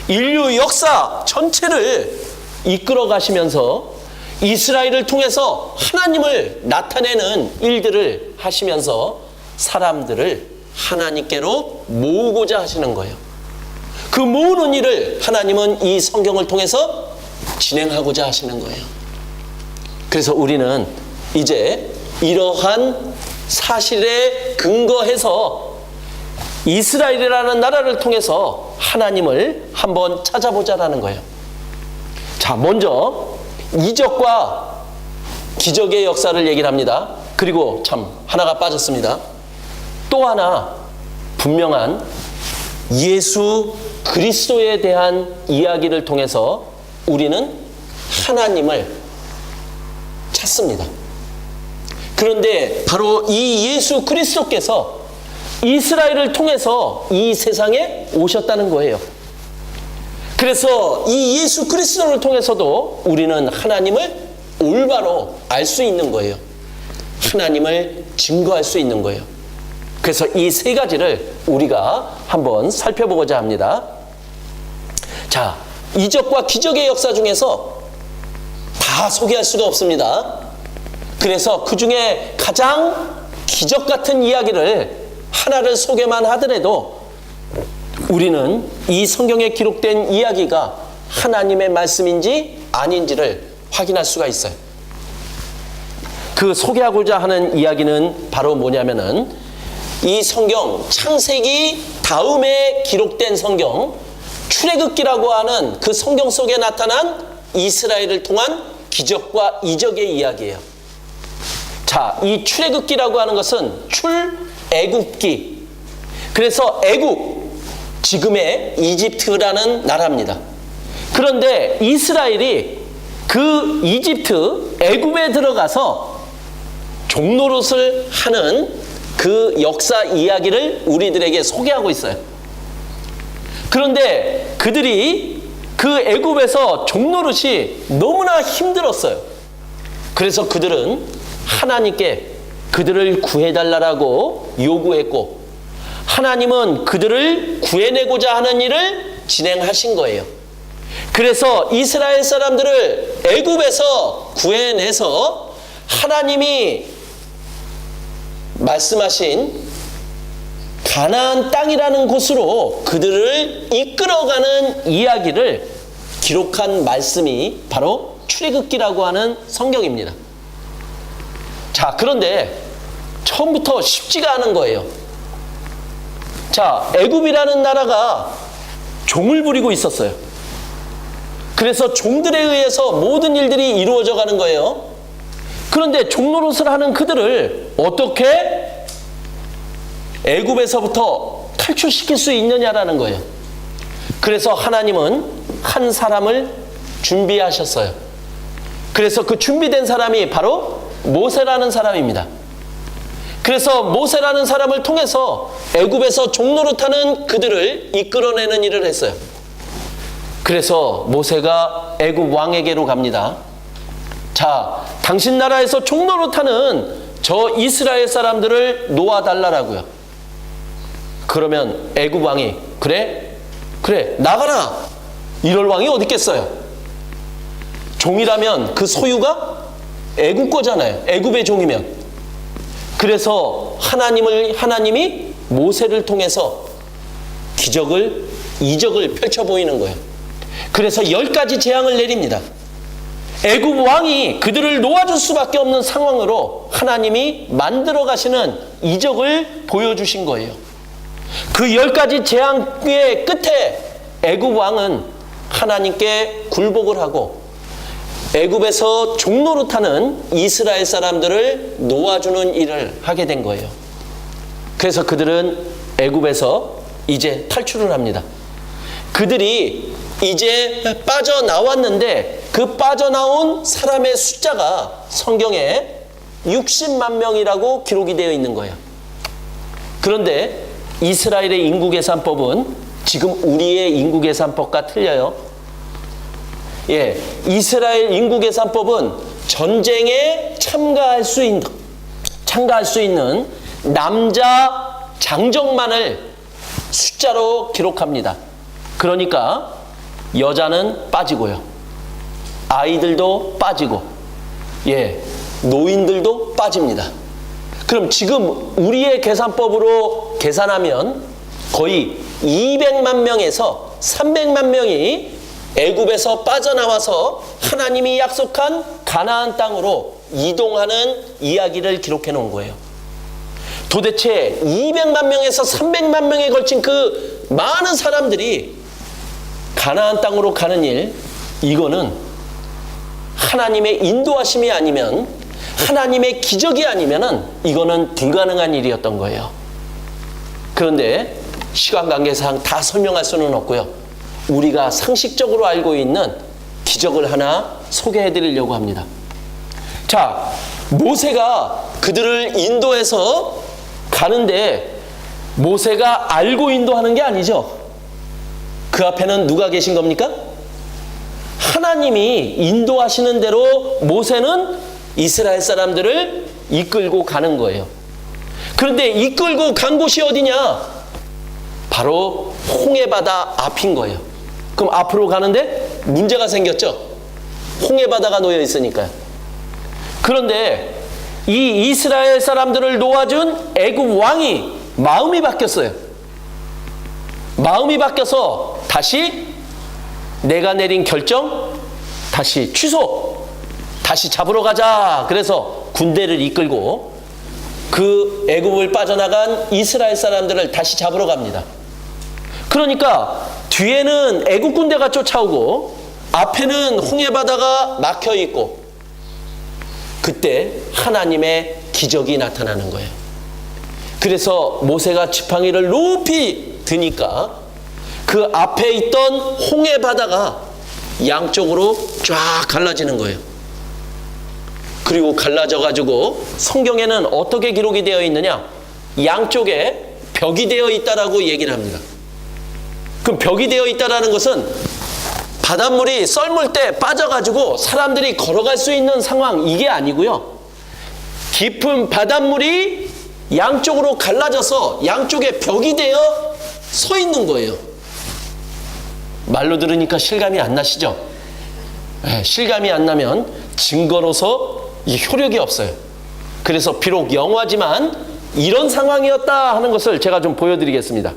인류 역사 전체를 이끌어 가시면서 이스라엘을 통해서 하나님을 나타내는 일들을 하시면서 사람들을 하나님께로 모으고자 하시는 거예요. 그 모으는 일을 하나님은 이 성경을 통해서 진행하고자 하시는 거예요. 그래서 우리는 이제 이러한 사실에 근거해서 이스라엘이라는 나라를 통해서 하나님을 한번 찾아보자라는 거예요. 자, 먼저 이적과 기적의 역사를 얘기를 합니다. 그리고 참 하나가 빠졌습니다. 또 하나 분명한 예수 그리스도에 대한 이야기를 통해서 우리는 하나님을 찾습니다. 그런데 바로 이 예수 그리스도께서 이스라엘을 통해서 이 세상에 오셨다는 거예요. 그래서 이 예수 그리스도를 통해서도 우리는 하나님을 올바로 알 수 있는 거예요. 하나님을 증거할 수 있는 거예요. 그래서 이 세 가지를 우리가 한번 살펴보고자 합니다. 자, 이적과 기적의 역사 중에서 다 소개할 수가 없습니다. 그래서 그 중에 가장 기적 같은 이야기를 하나를 소개만 하더라도 우리는 이 성경에 기록된 이야기가 하나님의 말씀인지 아닌지를 확인할 수가 있어요. 그 소개하고자 하는 이야기는 바로 뭐냐면은 이 성경 창세기 다음에 기록된 성경 출애굽기라고 하는 그 성경 속에 나타난 이스라엘을 통한 기적과 이적의 이야기예요. 자, 이 출애굽기라고 하는 것은 출애굽기. 그래서 애굽, 지금의 이집트라는 나라입니다. 그런데 이스라엘이 그 이집트, 애굽에 들어가서 종노릇을 하는 그 역사 이야기를 우리들에게 소개하고 있어요. 그런데 그들이 그 애굽에서 종노릇이 너무나 힘들었어요. 그래서 그들은 하나님께 그들을 구해달라고 요구했고, 하나님은 그들을 구해내고자 하는 일을 진행하신 거예요. 그래서 이스라엘 사람들을 애굽에서 구해내서 하나님이 말씀하신 가나안 땅이라는 곳으로 그들을 이끌어가는 이야기를 기록한 말씀이 바로 출애굽기라고 하는 성경입니다. 자, 그런데 처음부터 쉽지가 않은 거예요. 자, 애굽이라는 나라가 종을 부리고 있었어요. 그래서 종들에 의해서 모든 일들이 이루어져 가는 거예요. 그런데 종노릇을 하는 그들을 어떻게 애굽에서부터 탈출시킬 수 있느냐라는 거예요. 그래서 하나님은 한 사람을 준비하셨어요. 그래서 그 준비된 사람이 바로 모세라는 사람입니다. 그래서 모세라는 사람을 통해서 애굽에서 종노릇하는 그들을 이끌어내는 일을 했어요. 그래서 모세가 애굽 왕에게로 갑니다. 자, 당신 나라에서 종노릇하는 저 이스라엘 사람들을 놓아달라고요. 그러면 애굽 왕이 그래 나가라, 이럴 왕이 어디 있겠어요. 종이라면 그 소유가 애굽 거잖아요. 애굽의 종이면. 그래서 하나님이 모세를 통해서 이적을 펼쳐 보이는 거예요. 그래서 10가지 재앙을 내립니다. 애굽 왕이 그들을 놓아줄 수밖에 없는 상황으로 하나님이 만들어 가시는 이적을 보여주신 거예요. 그 10가지 재앙의 끝에 애굽 왕은 하나님께 굴복을 하고 애굽에서 종노릇하는 이스라엘 사람들을 놓아주는 일을 하게 된 거예요. 그래서 그들은 애굽에서 이제 탈출을 합니다. 그들이 이제 빠져나왔는데 그 빠져나온 사람의 숫자가 성경에 60만 명이라고 기록이 되어 있는 거예요. 그런데 이스라엘의 인구계산법은 지금 우리의 인구계산법과 틀려요. 예, 이스라엘 인구계산법은 전쟁에 참가할 수 있는 남자 장정만을 숫자로 기록합니다. 그러니까 여자는 빠지고요, 아이들도 빠지고, 예, 노인들도 빠집니다. 그럼 지금 우리의 계산법으로 계산하면 거의 200만 명에서 300만 명이 애굽에서 빠져나와서 하나님이 약속한 가나안 땅으로 이동하는 이야기를 기록해 놓은 거예요. 도대체 200만 명에서 300만 명에 걸친 그 많은 사람들이 가나안 땅으로 가는 일, 이거는 하나님의 인도하심이 아니면, 하나님의 기적이 아니면은 이거는 불가능한 일이었던 거예요. 그런데 시간 관계상 다 설명할 수는 없고요, 우리가 상식적으로 알고 있는 기적을 하나 소개해 드리려고 합니다. 자, 모세가 그들을 인도해서 가는데 모세가 알고 인도하는 게 아니죠. 그 앞에는 누가 계신 겁니까? 하나님이 인도하시는 대로 모세는 이스라엘 사람들을 이끌고 가는 거예요. 그런데 이끌고 간 곳이 어디냐? 바로 홍해바다 앞인 거예요. 그럼 앞으로 가는데 문제가 생겼죠. 홍해바다가 놓여 있으니까요. 그런데 이 이스라엘 사람들을 놓아준 애굽 왕이 마음이 바뀌었어요. 마음이 바뀌어서 다시 내가 내린 결정 다시 취소, 다시 잡으러 가자. 그래서 군대를 이끌고 그 애굽을 빠져나간 이스라엘 사람들을 다시 잡으러 갑니다. 그러니까 뒤에는 애굽 군대가 쫓아오고 앞에는 홍해바다가 막혀 있고, 그때 하나님의 기적이 나타나는 거예요. 그래서 모세가 지팡이를 높이 드니까 그 앞에 있던 홍해 바다가 양쪽으로 쫙 갈라지는 거예요. 그리고 갈라져 가지고 성경에는 어떻게 기록이 되어 있느냐? 양쪽에 벽이 되어 있다라고 얘기를 합니다. 그럼 벽이 되어 있다라는 것은 바닷물이 썰물 때 빠져가지고 사람들이 걸어갈 수 있는 상황, 이게 아니고요. 깊은 바닷물이 양쪽으로 갈라져서 양쪽에 벽이 되어 서 있는 거예요. 말로 들으니까 실감이 안 나시죠? 네, 실감이 안 나면 증거로서 이 효력이 없어요. 그래서 비록 영화지만 이런 상황이었다 하는 것을 제가 좀 보여드리겠습니다.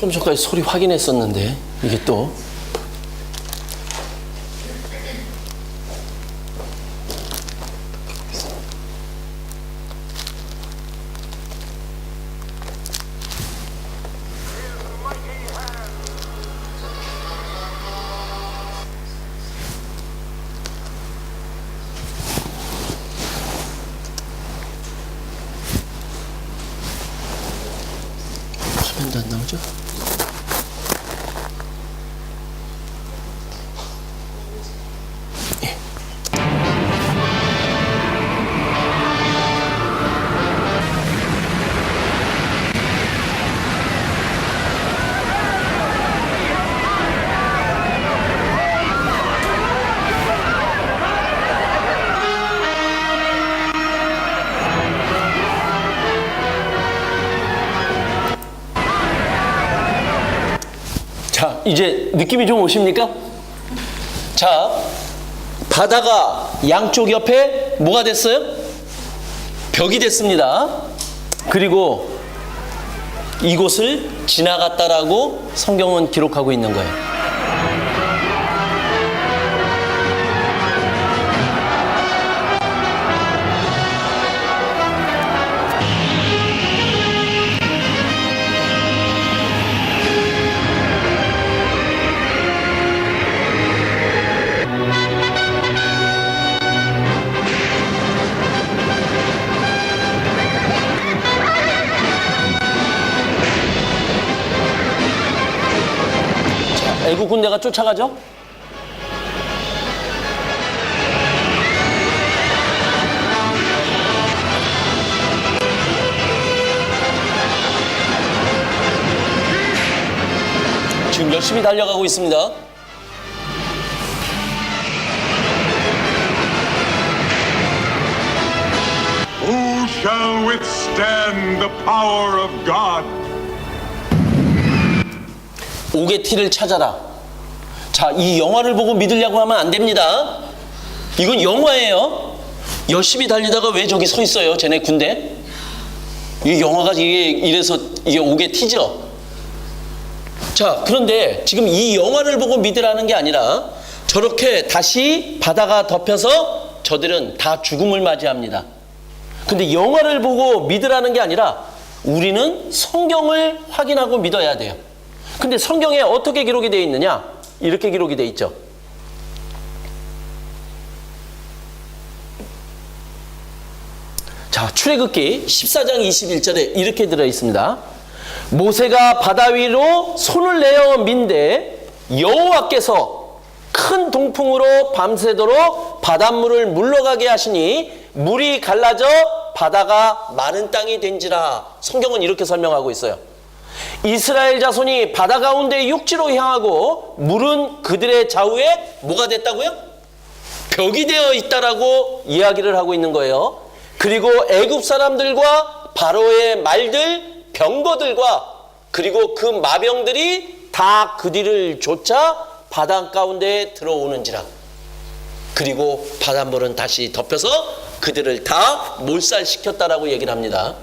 좀 전까지 소리 확인했었는데 이게 또 화면도 안 나오죠? 자, 이제 느낌이 좀 오십니까? 자, 바다가 양쪽 옆에 뭐가 됐어요? 벽이 됐습니다. 그리고 이곳을 지나갔다라고 성경은 기록하고 있는 거예요. 애국 군대가 쫓아가죠? 지금 열심히 달려가고 있습니다. Who shall withstand the power of God? 옥의 티를 찾아라. 자, 이 영화를 보고 믿으려고 하면 안 됩니다. 이건 영화예요. 열심히 달리다가 왜 저기 서 있어요? 쟤네 군대? 이 영화가 이래서 이게 옥의 티죠. 자, 그런데 지금 이 영화를 보고 믿으라는 게 아니라 저렇게 다시 바다가 덮여서 저들은 다 죽음을 맞이합니다. 근데 영화를 보고 믿으라는 게 아니라 우리는 성경을 확인하고 믿어야 돼요. 근데 성경에 어떻게 기록이 되어 있느냐? 이렇게 기록이 되어 있죠. 자, 출애굽기 14장 21절에 이렇게 들어 있습니다. 모세가 바다 위로 손을 내어 민데 여호와께서 큰 동풍으로 밤새도록 바닷물을 물러가게 하시니 물이 갈라져 바다가 마른 땅이 된지라. 성경은 이렇게 설명하고 있어요. 이스라엘 자손이 바다 가운데 육지로 향하고 물은 그들의 좌우에 뭐가 됐다고요? 벽이 되어 있다라고 이야기를 하고 있는 거예요. 그리고 애굽 사람들과 바로의 말들, 병거들과 그리고 그 마병들이 다 그 뒤를 쫓아 바다 가운데 들어오는지라. 그리고 바닷물은 다시 덮여서 그들을 다 몰살시켰다라고 얘기를 합니다.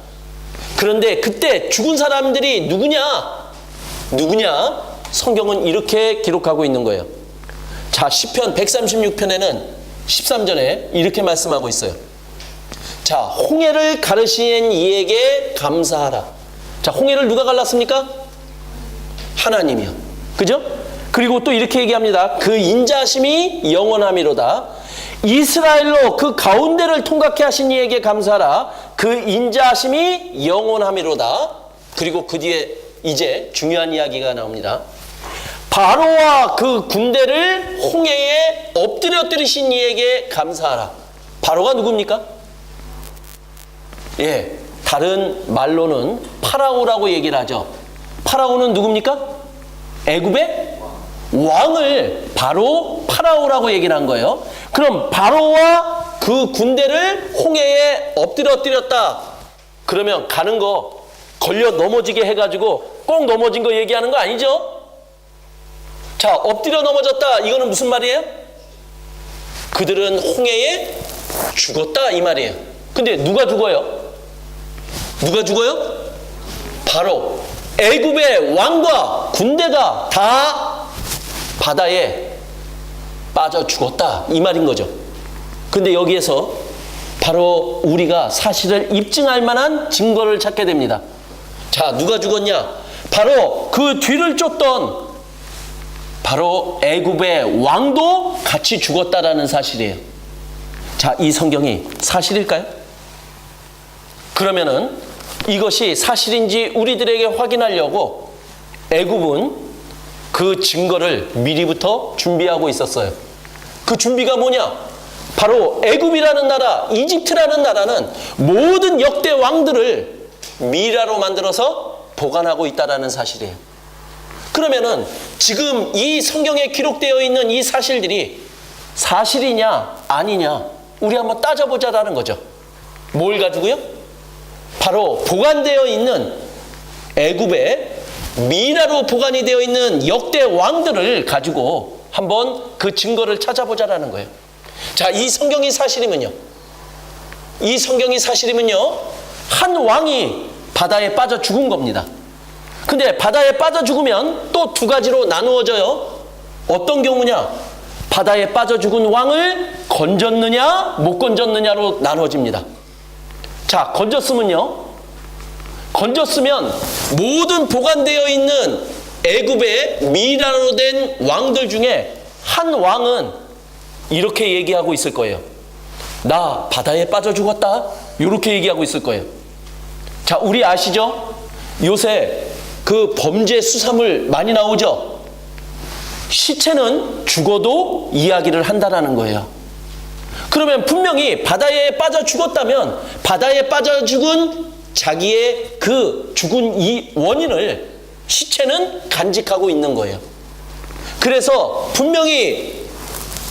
그런데 그때 죽은 사람들이 누구냐? 성경은 이렇게 기록하고 있는 거예요. 자, 시편 136편에는 13절에 이렇게 말씀하고 있어요. 자, 홍해를 가르신 이에게 감사하라. 자, 홍해를 누가 갈랐습니까? 하나님이요. 그죠? 그리고 또 이렇게 얘기합니다. 그 인자하심이 영원함이로다. 이스라엘로 그 가운데를 통각해 하신 이에게 감사하라. 그 인자하심이 영원함이로다. 그리고 그 뒤에 이제 중요한 이야기가 나옵니다. 바로와 그 군대를 홍해에 엎드려뜨리신 이에게 감사하라. 바로가 누굽니까? 예, 다른 말로는 파라오라고 얘기를 하죠. 파라오는 누굽니까? 애굽의 왕을 바로 파라오라고 얘기를 한 거예요. 그럼 바로와 그 군대를 홍해에 엎드려뜨렸다. 그러면 가는 거 걸려 넘어지게 해가지고 꼭 넘어진 거 얘기하는 거 아니죠? 자, 엎드려 넘어졌다. 이거는 무슨 말이에요? 그들은 홍해에 죽었다 이 말이에요. 근데 누가 죽어요? 누가 죽어요? 바로 애굽의 왕과 군대가 다 바다에 빠져 죽었다 이 말인 거죠. 근데 여기에서 바로 우리가 사실을 입증할 만한 증거를 찾게 됩니다. 자, 누가 죽었냐? 바로 그 뒤를 쫓던 바로 애굽의 왕도 같이 죽었다라는 사실이에요. 자, 이 성경이 사실일까요? 그러면은 이것이 사실인지 우리들에게 확인하려고 애굽은 그 증거를 미리부터 준비하고 있었어요. 그 준비가 뭐냐? 바로 애굽이라는 나라, 이집트라는 나라는 모든 역대 왕들을 미라로 만들어서 보관하고 있다라는 사실이에요. 그러면은 지금 이 성경에 기록되어 있는 이 사실들이 사실이냐 아니냐 우리 한번 따져보자라는 거죠. 뭘 가지고요? 바로 보관되어 있는 애굽의 미라로 보관이 되어 있는 역대 왕들을 가지고 한번 그 증거를 찾아보자라는 거예요. 자, 이 성경이 사실이면요. 한 왕이 바다에 빠져 죽은 겁니다. 근데 바다에 빠져 죽으면 또 두 가지로 나누어져요. 어떤 경우냐? 바다에 빠져 죽은 왕을 건졌느냐 못 건졌느냐로 나누어집니다. 자, 건졌으면 모든 보관되어 있는 애굽의 미라로 된 왕들 중에 한 왕은 이렇게 얘기하고 있을 거예요. 나 바다에 빠져 죽었다. 이렇게 얘기하고 있을 거예요. 자, 우리 아시죠? 요새 그 범죄 수사물 많이 나오죠? 시체는 죽어도 이야기를 한다라는 거예요. 그러면 분명히 바다에 빠져 죽었다면 바다에 빠져 죽은 자기의 그 죽은 이 원인을 시체는 간직하고 있는 거예요. 그래서 분명히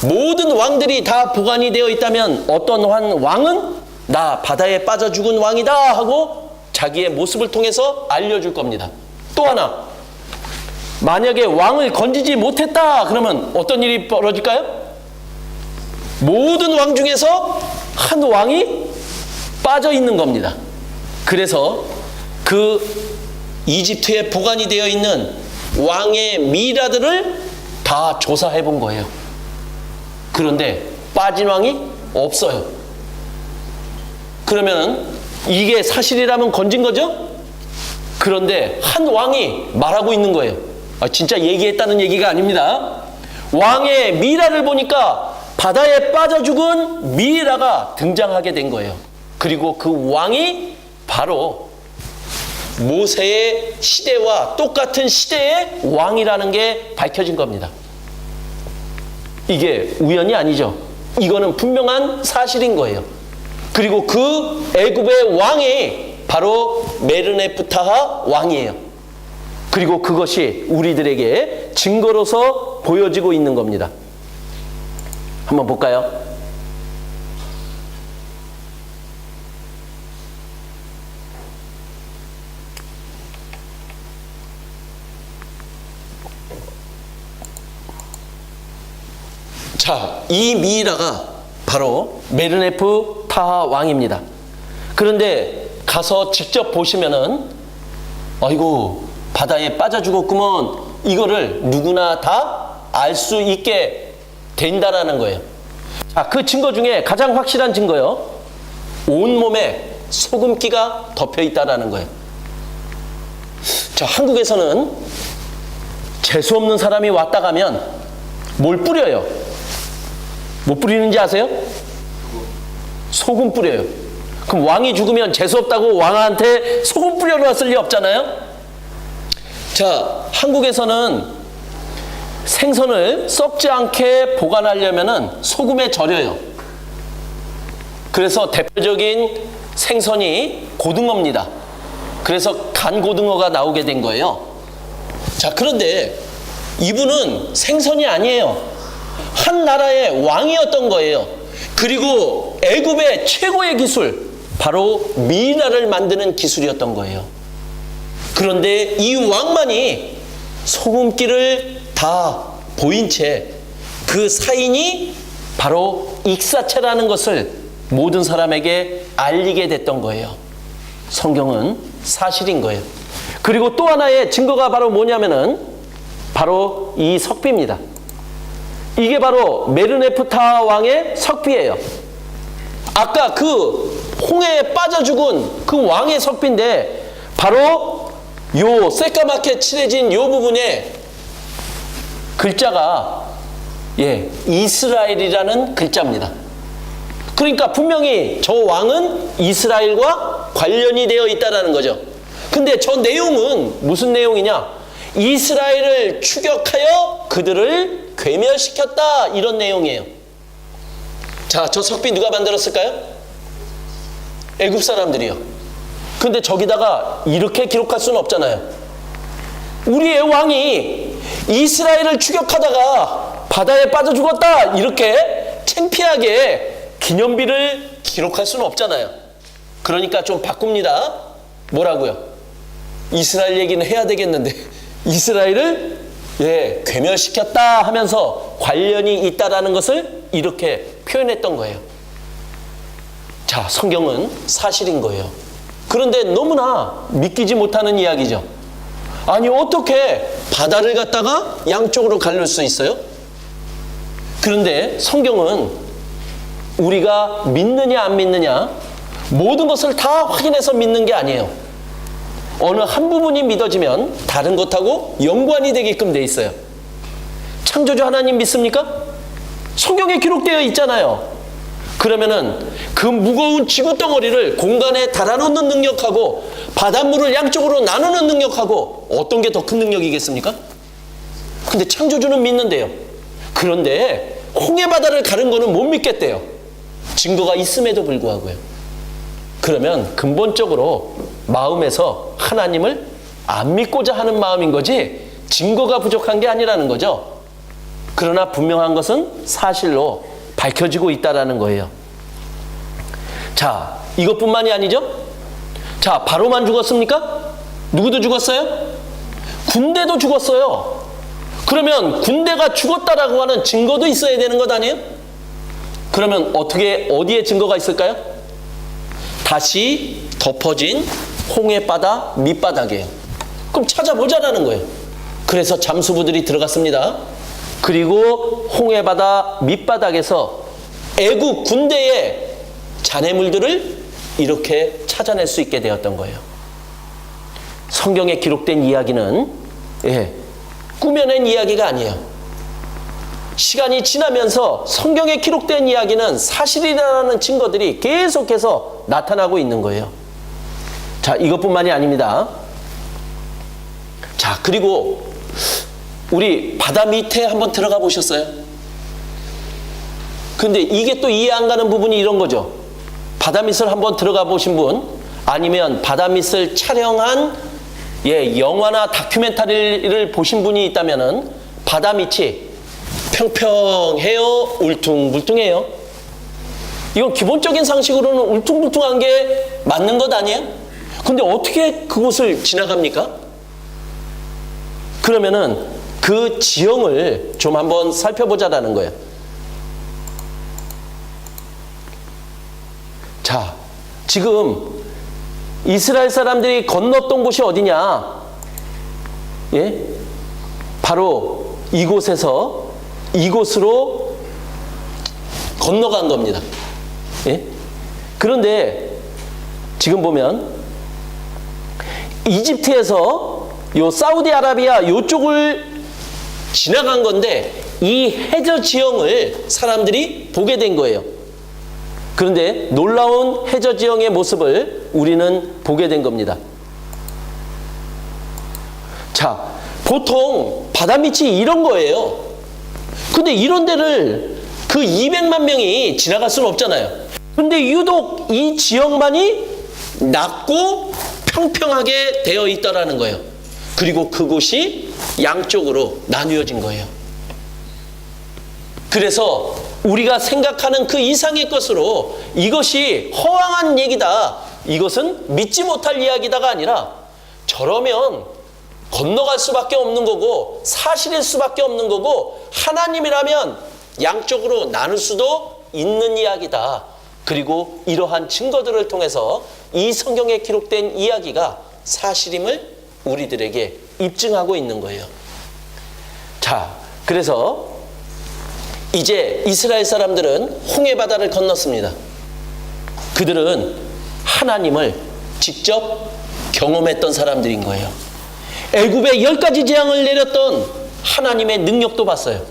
모든 왕들이 다 보관이 되어 있다면 어떤 한 왕은 나 바다에 빠져 죽은 왕이다 하고 자기의 모습을 통해서 알려줄 겁니다. 또 하나, 만약에 왕을 건지지 못했다 그러면 어떤 일이 벌어질까요? 모든 왕 중에서 한 왕이 빠져 있는 겁니다. 그래서 그 이집트에 보관이 되어 있는 왕의 미라들을 다 조사해 본 거예요. 그런데 빠진 왕이 없어요. 그러면 이게 사실이라면 건진 거죠? 그런데 한 왕이 말하고 있는 거예요. 진짜 얘기했다는 얘기가 아닙니다. 왕의 미라를 보니까 바다에 빠져 죽은 미라가 등장하게 된 거예요. 그리고 그 왕이 바로 모세의 시대와 똑같은 시대의 왕이라는 게 밝혀진 겁니다. 이게 우연이 아니죠. 이거는 분명한 사실인 거예요. 그리고 그 애굽의 왕이 바로 메르네프타하 왕이에요. 그리고 그것이 우리들에게 증거로서 보여지고 있는 겁니다. 한번 볼까요? 자, 이 미이라가 바로 메르네프 타하 왕입니다. 그런데 가서 직접 보시면은 아이고 바다에 빠져 죽었구먼, 이거를 누구나 다 알 수 있게 된다라는 거예요. 자, 그 증거 중에 가장 확실한 증거요, 온몸에 소금기가 덮여 있다라는 거예요. 자, 한국에서는 재수 없는 사람이 왔다 가면 뭘 뿌려요? 뭐 뿌리는지 아세요? 소금 뿌려요. 그럼 왕이 죽으면 재수 없다고 왕한테 소금 뿌려놨을 리 없잖아요. 자, 한국에서는 생선을 썩지 않게 보관하려면은 소금에 절여요. 그래서 대표적인 생선이 고등어입니다. 그래서 간고등어가 나오게 된 거예요. 자, 그런데 이분은 생선이 아니에요. 한 나라의 왕이었던 거예요. 그리고 애굽의 최고의 기술, 바로 미이라를 만드는 기술이었던 거예요. 그런데 이 왕만이 소금기를 다 보인 채 그 사인이 바로 익사체라는 것을 모든 사람에게 알리게 됐던 거예요. 성경은 사실인 거예요. 그리고 또 하나의 증거가 바로 뭐냐면은 바로 이 석비입니다. 이게 바로 메르네프타 왕의 석비예요. 아까 그 홍해에 빠져 죽은 그 왕의 석비인데 바로 요 새까맣게 칠해진 요 부분에 글자가 이스라엘이라는 글자입니다. 그러니까 분명히 저 왕은 이스라엘과 관련이 되어 있다는 거죠. 근데 저 내용은 무슨 내용이냐? 이스라엘을 추격하여 그들을 괴멸시켰다, 이런 내용이에요. 자, 저 석비 누가 만들었을까요? 애굽 사람들이요. 근데 저기다가 이렇게 기록할 수는 없잖아요. 우리의 왕이 이스라엘을 추격하다가 바다에 빠져 죽었다, 이렇게 창피하게 기념비를 기록할 수는 없잖아요. 그러니까 좀 바꿉니다. 뭐라고요? 이스라엘 얘기는 해야 되겠는데 이스라엘을 괴멸시켰다 하면서 관련이 있다라는 것을 이렇게 표현했던 거예요. 자, 성경은 사실인 거예요. 그런데 너무나 믿기지 못하는 이야기죠. 아니, 어떻게 바다를 갖다가 양쪽으로 가를 수 있어요? 그런데 성경은 우리가 믿느냐 안 믿느냐, 모든 것을 다 확인해서 믿는 게 아니에요. 어느 한 부분이 믿어지면 다른 것하고 연관이 되게끔 돼 있어요. 창조주 하나님 믿습니까? 성경에 기록되어 있잖아요. 그러면은 그 무거운 지구 덩어리를 공간에 달아놓는 능력하고 바닷물을 양쪽으로 나누는 능력하고 어떤 게 더 큰 능력이겠습니까? 근데 창조주는 믿는데요. 그런데 홍해바다를 가른 거는 못 믿겠대요. 증거가 있음에도 불구하고요. 그러면 근본적으로 마음에서 하나님을 안 믿고자 하는 마음인 거지 증거가 부족한 게 아니라는 거죠. 그러나 분명한 것은 사실로 밝혀지고 있다라는 거예요. 자, 이것뿐만이 아니죠. 자, 바로만 죽었습니까? 누구도 죽었어요? 군대도 죽었어요. 그러면 군대가 죽었다라고 하는 증거도 있어야 되는 것 아니에요? 그러면 어디에 증거가 있을까요? 다시 덮어진 홍해바다 밑바닥이에요. 그럼 찾아보자라는 거예요. 그래서 잠수부들이 들어갔습니다. 그리고 홍해바다 밑바닥에서 애국 군대의 잔해물들을 이렇게 찾아낼 수 있게 되었던 거예요. 성경에 기록된 이야기는 꾸며낸 이야기가 아니에요. 시간이 지나면서 성경에 기록된 이야기는 사실이라는 증거들이 계속해서 나타나고 있는 거예요. 자, 이것뿐만이 아닙니다. 자, 그리고 우리 바다 밑에 한번 들어가 보셨어요? 근데 이게 또 이해 안 가는 부분이 이런 거죠. 바다 밑을 한번 들어가 보신 분, 아니면 바다 밑을 촬영한 영화나 다큐멘터리를 보신 분이 있다면은 바다 밑이 평평해요? 울퉁불퉁해요? 이건 기본적인 상식으로는 울퉁불퉁한 게 맞는 것 아니에요? 근데 어떻게 그곳을 지나갑니까? 그러면은 그 지형을 좀 한번 살펴보자라는 거예요. 자, 지금 이스라엘 사람들이 건넜던 곳이 어디냐? 예? 바로 이곳에서 이곳으로 건너간 겁니다. 예? 그런데 지금 보면 이집트에서 요 사우디아라비아 요쪽을 지나간 건데 이 해저 지형을 사람들이 보게 된 거예요. 그런데 놀라운 해저 지형의 모습을 우리는 보게 된 겁니다. 자, 보통 바다 밑이 이런 거예요. 근데 이런 데를 그 200만 명이 지나갈 수는 없잖아요. 근데 유독 이 지역만이 낮고 평평하게 되어 있더라는 거예요. 그리고 그곳이 양쪽으로 나뉘어진 거예요. 그래서 우리가 생각하는 그 이상의 것으로 이것이 허황한 얘기다, 이것은 믿지 못할 이야기다가 아니라 저러면 건너갈 수밖에 없는 거고 사실일 수밖에 없는 거고 하나님이라면 양쪽으로 나눌 수도 있는 이야기다. 그리고 이러한 증거들을 통해서 이 성경에 기록된 이야기가 사실임을 우리들에게 입증하고 있는 거예요. 자, 그래서 이제 이스라엘 사람들은 홍해바다를 건넜습니다. 그들은 하나님을 직접 경험했던 사람들인 거예요. 애굽에 10가지 재앙을 내렸던 하나님의 능력도 봤어요.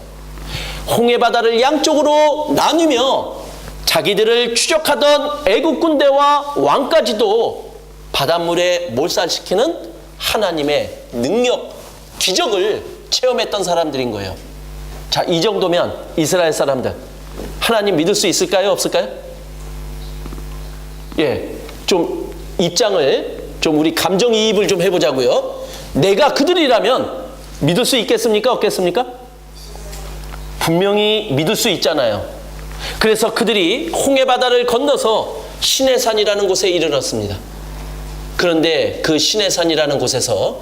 홍해바다를 양쪽으로 나누며 자기들을 추적하던 애굽 군대와 왕까지도 바닷물에 몰살시키는 하나님의 능력, 기적을 체험했던 사람들인 거예요. 자, 이 정도면 이스라엘 사람들 하나님 믿을 수 있을까요? 없을까요? 예, 좀 입장을 좀 우리 감정이입을 좀 해보자고요. 내가 그들이라면 믿을 수 있겠습니까? 없겠습니까? 분명히 믿을 수 있잖아요. 그래서 그들이 홍해바다를 건너서 시내산이라는 곳에 이르렀습니다. 그런데 그 시내산이라는 곳에서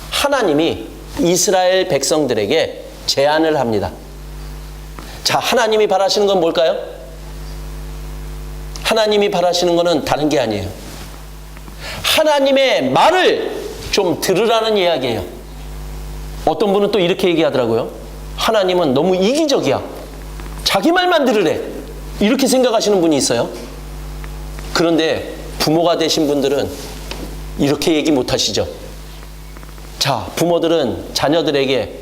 하나님이 이스라엘 백성들에게 제안을 합니다. 자, 하나님이 바라시는 건 뭘까요? 하나님이 바라시는 것은 다른 게 아니에요. 하나님의 말을 좀 들으라는 이야기예요. 어떤 분은 또 이렇게 얘기하더라고요. 하나님은 너무 이기적이야. 자기 말만 들으래. 이렇게 생각하시는 분이 있어요. 그런데 부모가 되신 분들은 이렇게 얘기 못 하시죠. 자, 부모들은 자녀들에게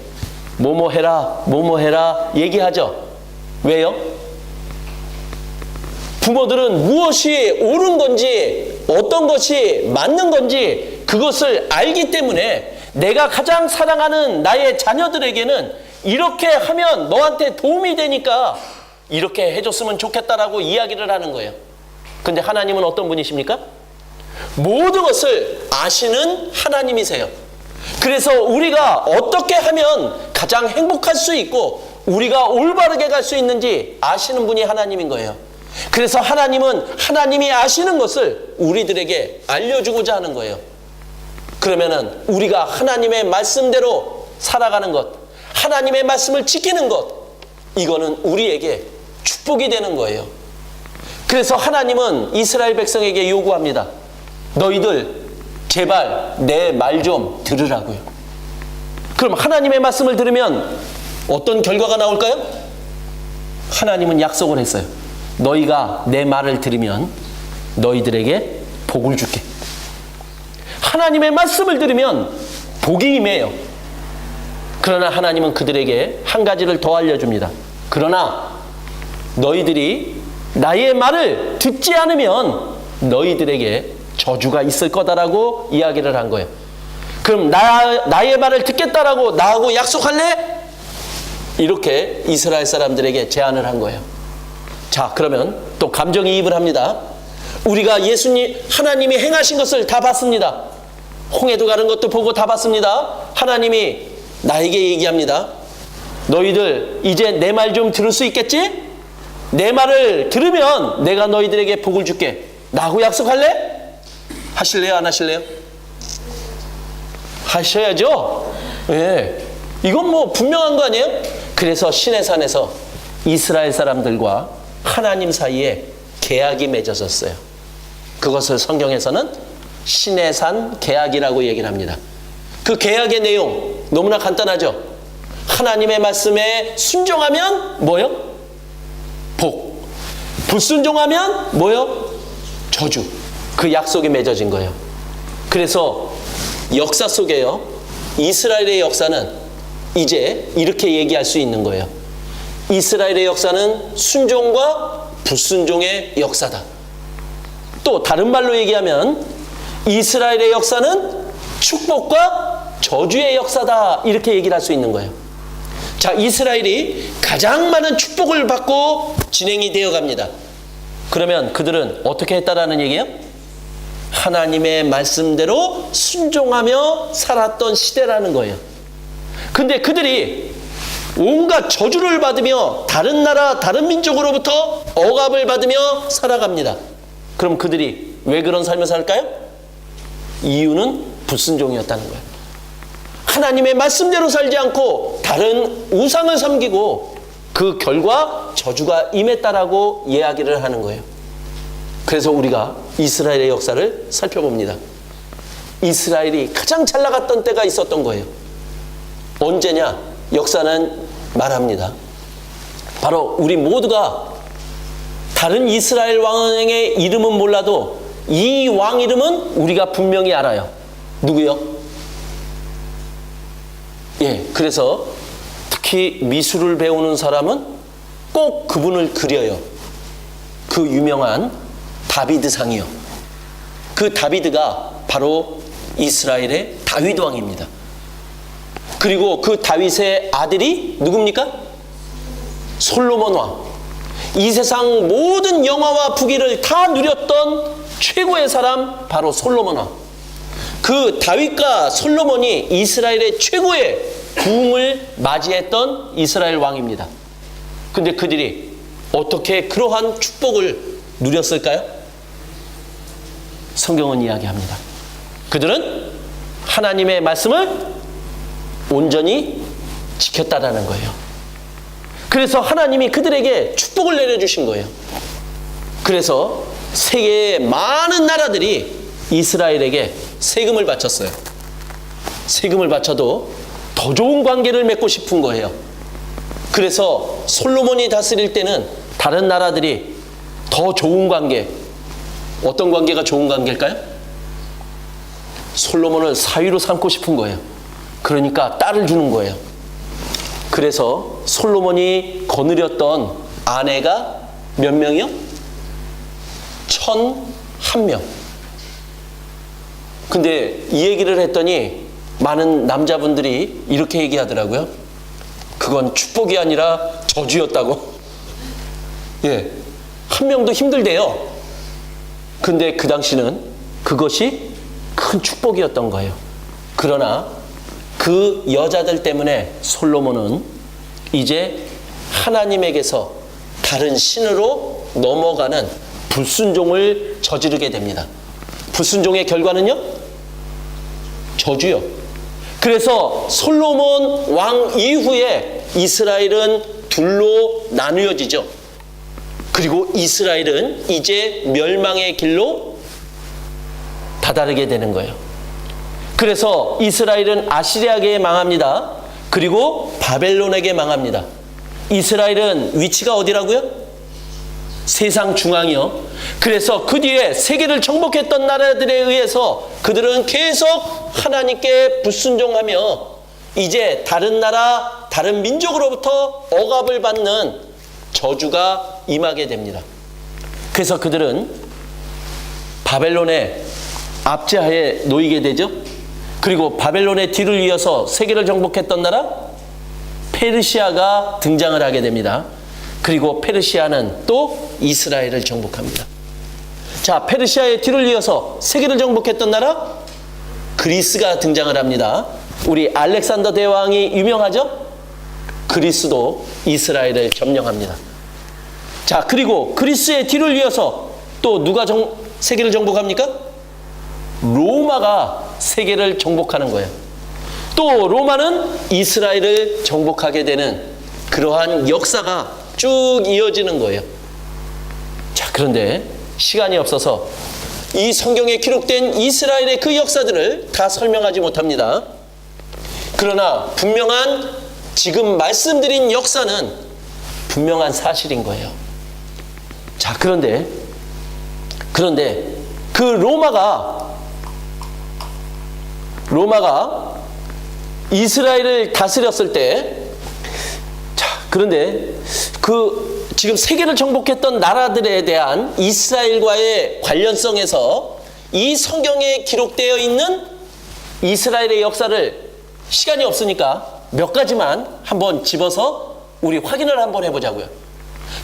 뭐뭐 해라, 뭐뭐 해라 얘기하죠. 왜요? 부모들은 무엇이 옳은 건지 어떤 것이 맞는 건지 그것을 알기 때문에 내가 가장 사랑하는 나의 자녀들에게는 이렇게 하면 너한테 도움이 되니까 이렇게 해줬으면 좋겠다라고 이야기를 하는 거예요. 근데 하나님은 어떤 분이십니까? 모든 것을 아시는 하나님이세요. 그래서 우리가 어떻게 하면 가장 행복할 수 있고 우리가 올바르게 갈 수 있는지 아시는 분이 하나님인 거예요. 그래서 하나님은 하나님이 아시는 것을 우리들에게 알려주고자 하는 거예요. 그러면은 우리가 하나님의 말씀대로 살아가는 것, 하나님의 말씀을 지키는 것, 이거는 우리에게 축복이 되는 거예요. 그래서 하나님은 이스라엘 백성에게 요구합니다. 너희들 제발 내 말 좀 들으라고요. 그럼 하나님의 말씀을 들으면 어떤 결과가 나올까요? 하나님은 약속을 했어요. 너희가 내 말을 들으면 너희들에게 복을 줄게. 하나님의 말씀을 들으면 복이 임해요. 그러나 하나님은 그들에게 한 가지를 더 알려줍니다. 그러나 너희들이 나의 말을 듣지 않으면 너희들에게 저주가 있을 거다라고 이야기를 한 거예요. 그럼 나의 말을 듣겠다라고 나하고 약속할래? 이렇게 이스라엘 사람들에게 제안을 한 거예요. 자, 그러면 또 감정이입을 합니다. 우리가 하나님이 행하신 것을 다 봤습니다. 홍해도 가는 것도 보고 다 봤습니다. 하나님이 나에게 얘기합니다. 너희들 이제 내 말 좀 들을 수 있겠지? 내 말을 들으면 내가 너희들에게 복을 줄게. 나하고 약속할래? 하실래요? 안 하실래요? 하셔야죠. 예. 이건 뭐 분명한 거 아니에요? 그래서 시내산에서 이스라엘 사람들과 하나님 사이에 계약이 맺어졌어요. 그것을 성경에서는 시내산 계약이라고 얘기를 합니다. 그 계약의 내용 너무나 간단하죠. 하나님의 말씀에 순종하면 뭐요? 복. 불순종하면 뭐요? 저주. 그 약속이 맺어진 거예요. 그래서 역사 속에요, 이스라엘의 역사는 이제 이렇게 얘기할 수 있는 거예요. 이스라엘의 역사는 순종과 불순종의 역사다. 또 다른 말로 얘기하면 이스라엘의 역사는 축복과 저주의 역사다. 이렇게 얘기를 할 수 있는 거예요. 자, 이스라엘이 가장 많은 축복을 받고 진행이 되어 갑니다. 그러면 그들은 어떻게 했다라는 얘기예요? 하나님의 말씀대로 순종하며 살았던 시대라는 거예요. 근데 그들이 온갖 저주를 받으며 다른 나라, 다른 민족으로부터 억압을 받으며 살아갑니다. 그럼 그들이 왜 그런 삶을 살까요? 이유는 불순종이었다는 거예요. 하나님의 말씀대로 살지 않고 다른 우상을 섬기고 그 결과 저주가 임했다라고 이야기를 하는 거예요. 그래서 우리가 이스라엘의 역사를 살펴봅니다. 이스라엘이 가장 잘 나갔던 때가 있었던 거예요. 언제냐? 역사는 말합니다. 바로 우리 모두가 다른 이스라엘 왕의 이름은 몰라도 이 왕 이름은 우리가 분명히 알아요. 누구요? 예, 그래서 특히 미술을 배우는 사람은 꼭 그분을 그려요. 그 유명한 다비드상이요. 그 다비드가 바로 이스라엘의 다윗 왕입니다. 그리고 그 다윗의 아들이 누굽니까? 솔로몬 왕. 이 세상 모든 영화와 부귀를 다 누렸던 최고의 사람 바로 솔로몬 왕. 그 다윗과 솔로몬이 이스라엘의 최고의 부흥을 맞이했던 이스라엘 왕입니다. 근데 그들이 어떻게 그러한 축복을 누렸을까요? 성경은 이야기합니다. 그들은 하나님의 말씀을 온전히 지켰다라는 거예요. 그래서 하나님이 그들에게 축복을 내려주신 거예요. 그래서 세계의 많은 나라들이 이스라엘에게 세금을 바쳤어요. 세금을 바쳐도 더 좋은 관계를 맺고 싶은 거예요. 그래서 솔로몬이 다스릴 때는 다른 나라들이 더 좋은 관계, 어떤 관계가 좋은 관계일까요? 솔로몬을 사위로 삼고 싶은 거예요. 그러니까 딸을 주는 거예요. 그래서 솔로몬이 거느렸던 아내가 몇 명이요? 1,001명. 근데 이 얘기를 했더니 많은 남자분들이 이렇게 얘기하더라고요. 그건 축복이 아니라 저주였다고. 예, 한 명도 힘들대요. 근데 그 당시는 그것이 큰 축복이었던 거예요. 그러나 그 여자들 때문에 솔로몬은 이제 하나님에게서 다른 신으로 넘어가는 불순종을 저지르게 됩니다. 불순종의 결과는요? 저주요. 그래서 솔로몬 왕 이후에 이스라엘은 둘로 나누어지죠. 그리고 이스라엘은 이제 멸망의 길로 다다르게 되는 거예요. 그래서 이스라엘은 아시리아에게 망합니다. 그리고 바벨론에게 망합니다. 이스라엘은 위치가 어디라고요? 세상 중앙이요. 그래서 그 뒤에 세계를 정복했던 나라들에 의해서 그들은 계속 하나님께 불순종하며 이제 다른 나라, 다른 민족으로부터 억압을 받는 저주가 임하게 됩니다. 그래서 그들은 바벨론의 압제하에 놓이게 되죠. 그리고 바벨론의 뒤를 이어서 세계를 정복했던 나라 페르시아가 등장을 하게 됩니다. 그리고 페르시아는 또 이스라엘을 정복합니다. 자, 페르시아의 뒤를 이어서 세계를 정복했던 나라 그리스가 등장을 합니다. 우리 알렉산더 대왕이 유명하죠? 그리스도 이스라엘을 점령합니다. 자, 그리고 그리스의 뒤를 이어서 또 누가 세계를 정복합니까? 로마가 세계를 정복하는 거예요. 또 로마는 이스라엘을 정복하게 되는 그러한 역사가 쭉 이어지는 거예요. 자, 그런데 시간이 없어서 이 성경에 기록된 이스라엘의 그 역사들을 다 설명하지 못합니다. 그러나 분명한 지금 말씀드린 역사는 분명한 사실인 거예요. 자, 그런데 그 로마가 이스라엘을 다스렸을 때, 자, 그런데 그 지금 세계를 정복했던 나라들에 대한 이스라엘과의 관련성에서 이 성경에 기록되어 있는 이스라엘의 역사를 시간이 없으니까 몇 가지만 한번 집어서 우리 확인을 한번 해보자고요.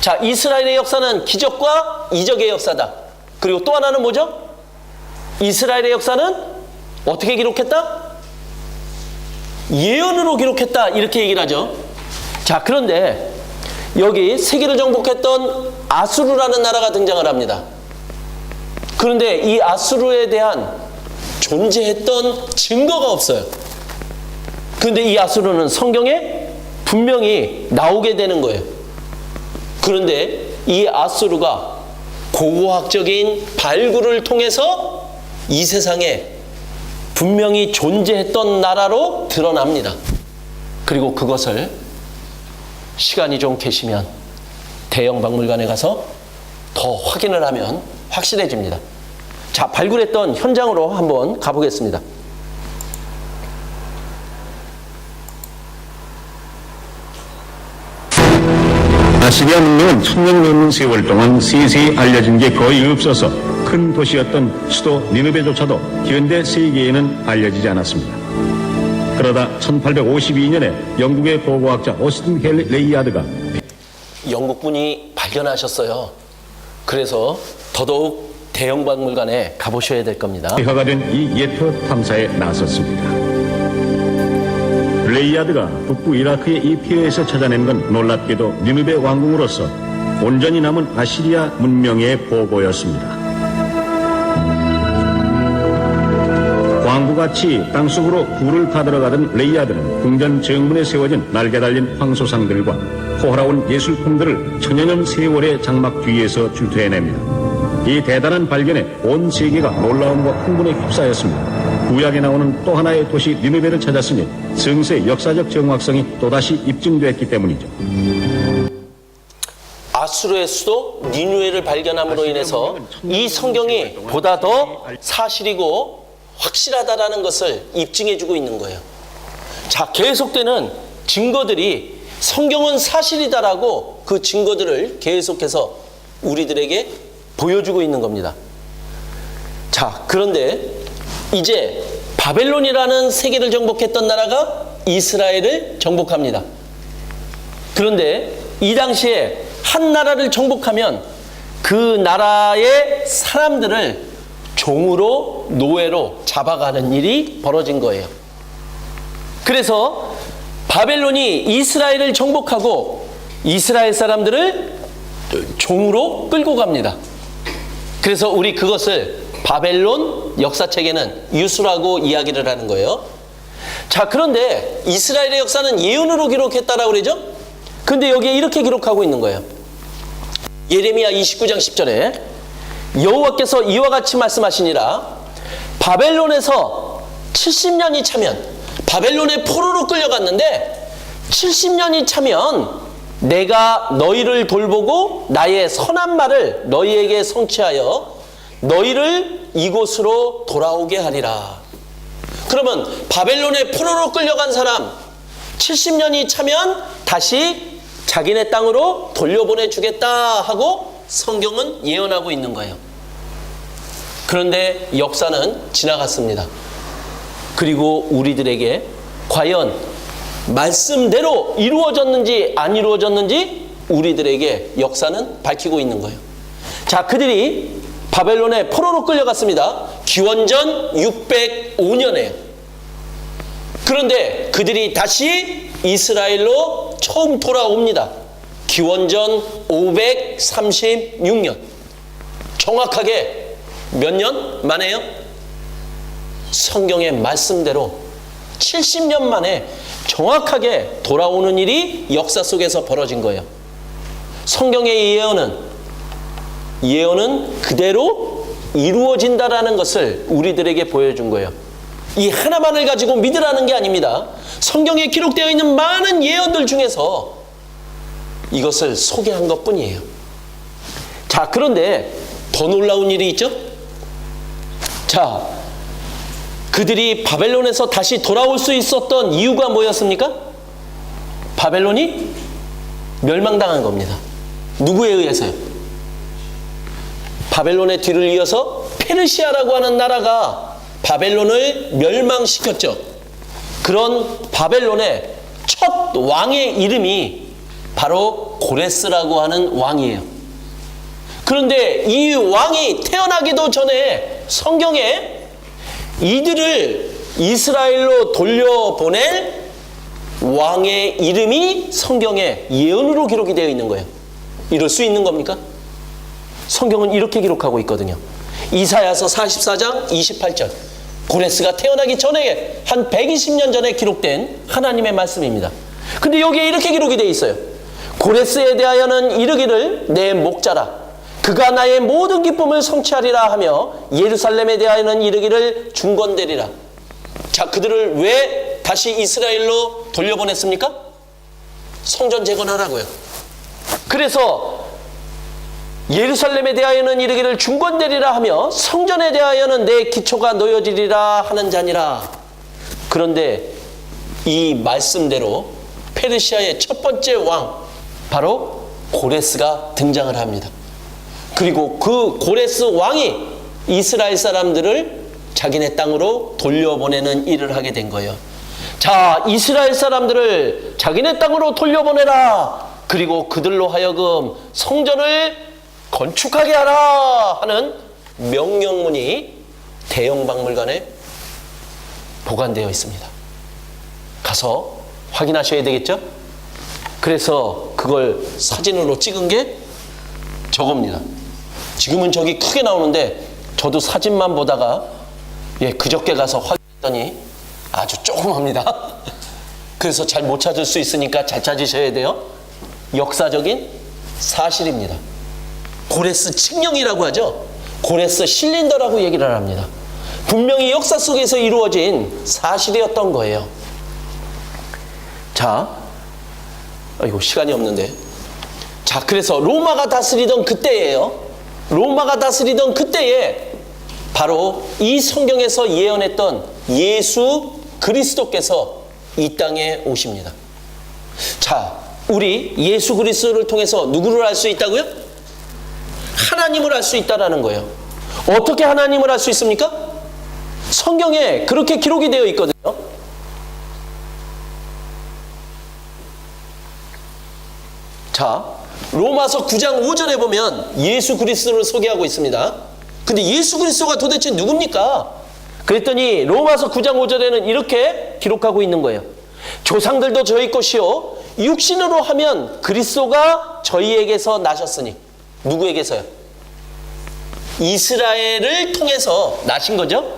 자, 이스라엘의 역사는 기적과 이적의 역사다. 그리고 또 하나는 뭐죠? 이스라엘의 역사는 어떻게 기록했다? 예언으로 기록했다. 이렇게 얘기를 하죠. 자, 그런데 여기 세계를 정복했던 아수르라는 나라가 등장을 합니다. 그런데 이 아수르에 대한 존재했던 증거가 없어요. 그런데 이 아수르는 성경에 분명히 나오게 되는 거예요. 그런데 이 아수르가 고고학적인 발굴을 통해서 이 세상에 분명히 존재했던 나라로 드러납니다. 그리고 그것을 시간이 좀 계시면 대형 박물관에 가서 더 확인을 하면 확실해집니다. 자, 발굴했던 현장으로 한번 가보겠습니다. 아시리아 문명은 천년 넘는 세월 동안 세세히 알려진 게 거의 없어서 큰 도시였던 수도 니느베조차도 현대 세계에는 알려지지 않았습니다. 그러다 1852년에 영국의 고고학자 오스틴 레이아드가 영국분이 발견하셨어요. 그래서 더더욱 대형 박물관에 가보셔야 될 겁니다. 폐허가 된 이 예터 탐사에 나섰습니다. 레이아드가 북부 이라크의 이 피해에서 찾아낸 건 놀랍게도 니느베 왕궁으로서 온전히 남은 아시리아 문명의 보고였습니다. 광부같이 땅속으로 굴을 타들어가던 레이아드는 궁전 정문에 세워진 날개 달린 황소상들과 호화로운 예술품들을 천여년 세월의 장막 뒤에서 출토해냅니다. 이 대단한 발견에 온 세계가 놀라움과 흥분에 휩싸였습니다. 구약에 나오는 또 하나의 도시 니느베를 찾았으니 성서의 역사적 정확성이 또다시 입증됐기 때문이죠. 아수르의 수도 니누에를 발견함으로 인해서 이 성경이 보다 더 사실이고 확실하다라는 것을 입증해주고 있는 거예요. 자, 계속되는 증거들이 성경은 사실이다라고 그 증거들을 계속해서 우리들에게 보여주고 있는 겁니다. 자, 그런데 이제 바벨론이라는 세계를 정복했던 나라가 이스라엘을 정복합니다. 그런데 이 당시에 한 나라를 정복하면 그 나라의 사람들을 종으로 노예로 잡아가는 일이 벌어진 거예요. 그래서 바벨론이 이스라엘을 정복하고 이스라엘 사람들을 종으로 끌고 갑니다. 그래서 우리 그것을 바벨론 역사책에는 유수라고 이야기를 하는 거예요. 자, 그런데 이스라엘의 역사는 예언으로 기록했다라고 그러죠? 근데 여기에 이렇게 기록하고 있는 거예요. 예레미야 29장 10절에 여호와께서 이와 같이 말씀하시니라. 바벨론에서 70년이 차면, 바벨론의 포로로 끌려갔는데 70년이 차면 내가 너희를 돌보고 나의 선한 말을 너희에게 성취하여 너희를 이곳으로 돌아오게 하리라. 그러면 바벨론의 포로로 끌려간 사람 70년이 차면 다시 자기네 땅으로 돌려보내주겠다 하고 성경은 예언하고 있는 거예요. 그런데 역사는 지나갔습니다. 그리고 우리들에게 과연 말씀대로 이루어졌는지 안 이루어졌는지 우리들에게 역사는 밝히고 있는 거예요. 자, 그들이 바벨론에 포로로 끌려갔습니다. 기원전 605년에. 그런데 그들이 다시 이스라엘로 처음 돌아옵니다. 기원전 536년. 정확하게 몇 년 만에요? 성경의 말씀대로 70년 만에 정확하게 돌아오는 일이 역사 속에서 벌어진 거예요. 성경의 예언은 그대로 이루어진다라는 것을 우리들에게 보여준 거예요. 이 하나만을 가지고 믿으라는 게 아닙니다. 성경에 기록되어 있는 많은 예언들 중에서 이것을 소개한 것뿐이에요. 자, 그런데 더 놀라운 일이 있죠? 자, 그들이 바벨론에서 다시 돌아올 수 있었던 이유가 뭐였습니까? 바벨론이 멸망당한 겁니다. 누구에 의해서요? 바벨론의 뒤를 이어서 페르시아라고 하는 나라가 바벨론을 멸망시켰죠. 그런 바벨론의 첫 왕의 이름이 바로 고레스라고 하는 왕이에요. 그런데 이 왕이 태어나기도 전에 성경에 이들을 이스라엘로 돌려보낼 왕의 이름이 성경에 예언으로 기록이 되어 있는 거예요. 이럴 수 있는 겁니까? 성경은 이렇게 기록하고 있거든요. 이사야서 44장 28절. 고레스가 태어나기 전에 한 120년 전에 기록된 하나님의 말씀입니다. 근데 여기에 이렇게 기록이 되어 있어요. 고레스에 대하여는 이르기를 내 목자라 그가 나의 모든 기쁨을 성취하리라 하며 예루살렘에 대하여는 이르기를 중건되리라. 자, 그들을 왜 다시 이스라엘로 돌려보냈습니까? 성전 재건하라고요. 그래서 예루살렘에 대하여는 이르기를 중건되리라 하며 성전에 대하여는 내 기초가 놓여지리라 하는 자니라. 그런데 이 말씀대로 페르시아의 첫 번째 왕 바로 고레스가 등장을 합니다. 그리고 그 고레스 왕이 이스라엘 사람들을 자기네 땅으로 돌려보내는 일을 하게 된 거예요. 자, 이스라엘 사람들을 자기네 땅으로 돌려보내라. 그리고 그들로 하여금 성전을 건축하게 하라 하는 명령문이 대형 박물관에 보관되어 있습니다. 가서 확인하셔야 되겠죠? 그래서 그걸 사진으로 찍은 게 저겁니다. 지금은 저기 크게 나오는데 저도 사진만 보다가 그저께 가서 확인했더니 아주 조그맣니다. 그래서 잘 못 찾을 수 있으니까 잘 찾으셔야 돼요. 역사적인 사실입니다. 고레스 칙령이라고 하죠. 고레스 실린더라고 얘기를 합니다. 분명히 역사 속에서 이루어진 사실이었던 거예요. 자, 아이고 시간이 없는데. 자, 그래서 로마가 다스리던 그때예요. 로마가 다스리던 그때에 바로 이 성경에서 예언했던 예수 그리스도께서 이 땅에 오십니다. 자, 우리 예수 그리스도를 통해서 누구를 알 수 있다고요? 하나님을 알 수 있다라는 거예요. 어떻게 하나님을 알 수 있습니까? 성경에 그렇게 기록이 되어 있거든요. 자, 로마서 9장 5절에 보면 예수 그리스도를 소개하고 있습니다. 근데 예수 그리스도가 도대체 누굽니까? 그랬더니 로마서 9장 5절에는 이렇게 기록하고 있는 거예요. 조상들도 저희 것이요 육신으로 하면 그리스도가 저희에게서 나셨으니. 누구에게서요? 이스라엘을 통해서 나신 거죠.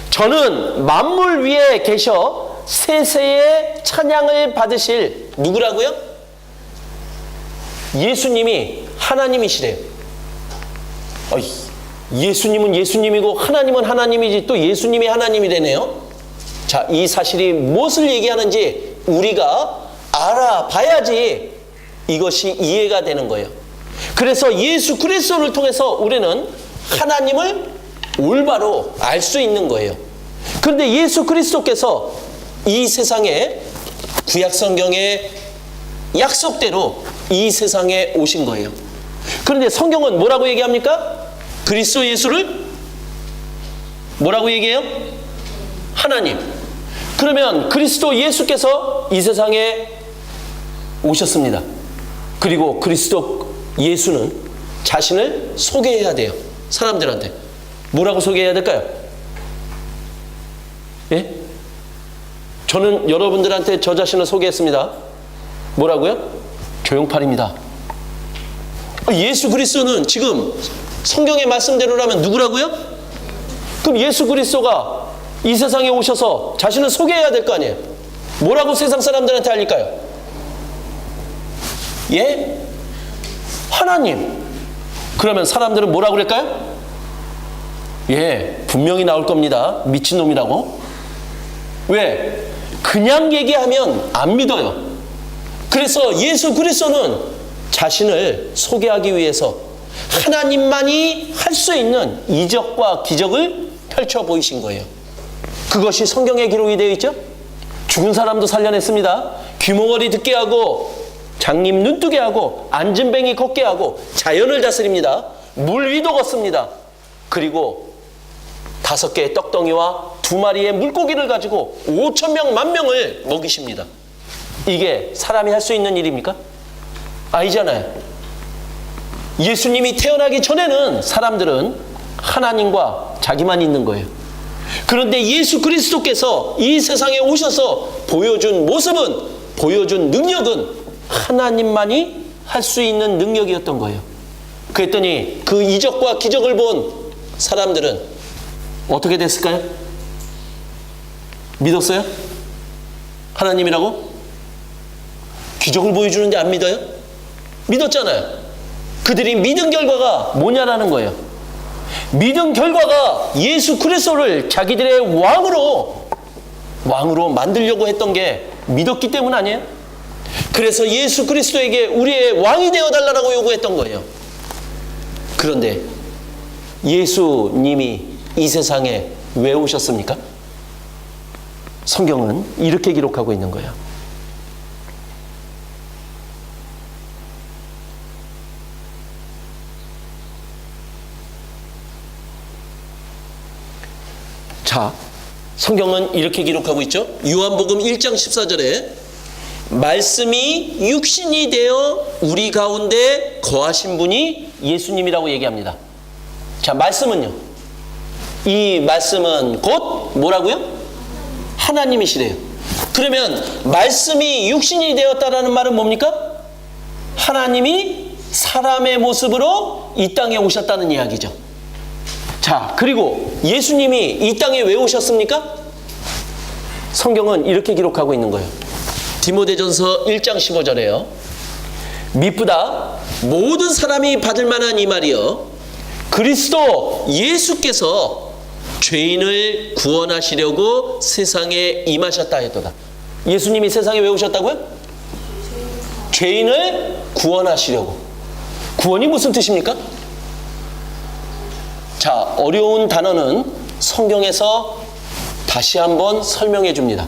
저는 만물 위에 계셔 세세의 찬양을 받으실 누구라고요? 예수님이 하나님이시래요. 예수님은 예수님이고 하나님은 하나님이지 또 예수님이 하나님이래네요. 자, 이 사실이 무엇을 얘기하는지 우리가 알아봐야지 이것이 이해가 되는 거예요. 그래서 예수 그리스도를 통해서 우리는 하나님을 올바로 알 수 있는 거예요. 그런데 예수 그리스도께서 이 세상에 구약 성경의 약속대로 이 세상에 오신 거예요. 그런데 성경은 뭐라고 얘기합니까? 그리스도 예수를 뭐라고 얘기해요? 하나님. 그러면 그리스도 예수께서 이 세상에 오셨습니다. 그리고 그리스도 예수는 자신을 소개해야 돼요. 사람들한테. 뭐라고 소개해야 될까요? 예? 저는 여러분들한테 저 자신을 소개했습니다. 뭐라고요? 조용팔입니다. 예수 그리스도는 지금 성경의 말씀대로라면 누구라고요? 그럼 예수 그리스도가 이 세상에 오셔서 자신을 소개해야 될 거 아니에요? 뭐라고 세상 사람들한테 알릴까요? 예? 하나님. 그러면 사람들은 뭐라고 그럴까요? 예, 분명히 나올 겁니다. 미친놈이라고. 왜? 그냥 얘기하면 안 믿어요. 그래서 예수 그리스도는 자신을 소개하기 위해서 하나님만이 할 수 있는 이적과 기적을 펼쳐 보이신 거예요. 그것이 성경에 기록이 되어 있죠. 죽은 사람도 살려냈습니다. 귀머거리 듣게 하고 장님 눈뜨게 하고 앉은 뱅이 걷게 하고 자연을 다스립니다. 물 위도 걷습니다. 그리고 5개의 떡덩이와 2마리의 물고기를 가지고 5,000명, 10,000명을 먹이십니다. 이게 사람이 할 수 있는 일입니까? 아니잖아요. 예수님이 태어나기 전에는 사람들은 하나님과 자기만 있는 거예요. 그런데 예수 그리스도께서 이 세상에 오셔서 보여준 모습은, 보여준 능력은 하나님만이 할 수 있는 능력이었던 거예요. 그랬더니 그 이적과 기적을 본 사람들은 어떻게 됐을까요? 믿었어요? 하나님이라고? 기적을 보여주는데 안 믿어요? 믿었잖아요. 그들이 믿은 결과가 뭐냐라는 거예요. 믿은 결과가 예수 그리스도를 자기들의 왕으로 만들려고 했던 게 믿었기 때문 아니에요? 그래서 예수 그리스도에게 우리의 왕이 되어달라고 요구했던 거예요. 그런데 예수님이 이 세상에 왜 오셨습니까? 성경은 이렇게 기록하고 있는 거예요. 자, 성경은 이렇게 기록하고 있죠. 요한복음 1장 14절에 말씀이 육신이 되어 우리 가운데 거하신 분이 예수님이라고 얘기합니다. 자, 말씀은요. 이 말씀은 곧 뭐라고요? 하나님이시래요. 그러면 말씀이 육신이 되었다라는 말은 뭡니까? 하나님이 사람의 모습으로 이 땅에 오셨다는 이야기죠. 자, 그리고 예수님이 이 땅에 왜 오셨습니까? 성경은 이렇게 기록하고 있는 거예요. 디모데전서 1장 15절에요. 미쁘다 모든 사람이 받을 만한 이 말이여 그리스도 예수께서 죄인을 구원하시려고 세상에 임하셨다 했도다. 예수님이 세상에 왜 오셨다고요? 죄인을 구원하시려고. 구원이 무슨 뜻입니까? 자, 어려운 단어는 성경에서 다시 한번 설명해 줍니다.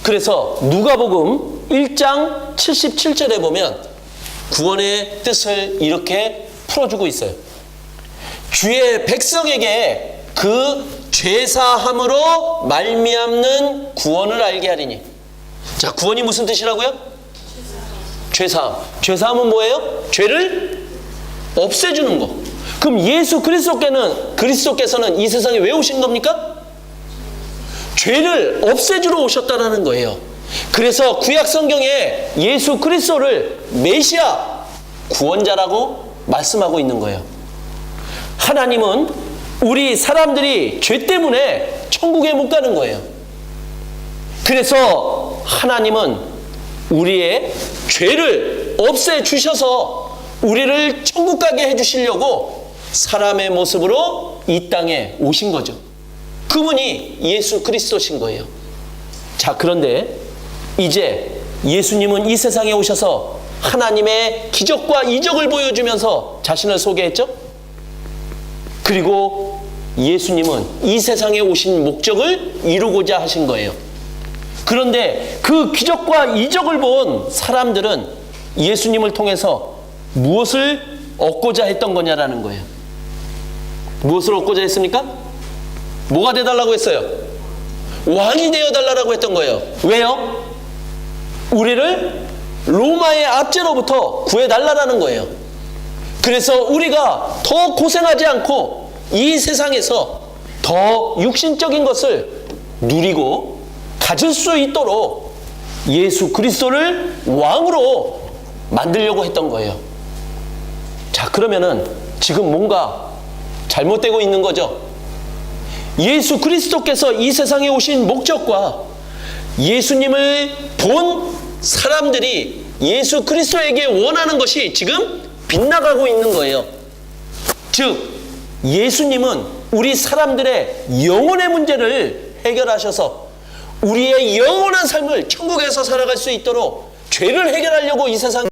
그래서 누가복음 1장 77절에 보면 구원의 뜻을 이렇게 풀어주고 있어요. 주의 백성에게 그 죄사함으로 말미암는 구원을 알게 하리니. 자, 구원이 무슨 뜻이라고요? 죄사함. 죄사함은 뭐예요? 죄를 없애주는 거. 그럼 예수 그리스도께서는 이 세상에 왜 오신 겁니까? 죄를 없애주러 오셨다라는 거예요. 그래서 구약 성경에 예수 그리스도를 메시아, 구원자라고 말씀하고 있는 거예요. 하나님은 우리 사람들이 죄 때문에 천국에 못 가는 거예요. 그래서 하나님은 우리의 죄를 없애주셔서 우리를 천국 가게 해주시려고 사람의 모습으로 이 땅에 오신 거죠. 그분이 예수 그리스도신 거예요. 자, 그런데 이제 예수님은 이 세상에 오셔서 하나님의 기적과 이적을 보여주면서 자신을 소개했죠. 그리고 예수님은 이 세상에 오신 목적을 이루고자 하신 거예요. 그런데 그 기적과 이적을 본 사람들은 예수님을 통해서 무엇을 얻고자 했던 거냐라는 거예요. 무엇을 얻고자 했습니까? 뭐가 되달라고 했어요? 왕이 되어달라고 했던 거예요. 왜요? 우리를 로마의 압제로부터 구해달라는 거예요. 그래서 우리가 더 고생하지 않고 이 세상에서 더 육신적인 것을 누리고 가질 수 있도록 예수 그리스도를 왕으로 만들려고 했던 거예요. 자, 그러면은 지금 뭔가 잘못되고 있는 거죠. 예수 그리스도께서 이 세상에 오신 목적과 예수님을 본 사람들이 예수 그리스도에게 원하는 것이 지금 빗나가고 있는 거예요. 즉, 예수님은 우리 사람들의 영혼의 문제를 해결하셔서 우리의 영원한 삶을 천국에서 살아갈 수 있도록 죄를 해결하려고 이 세상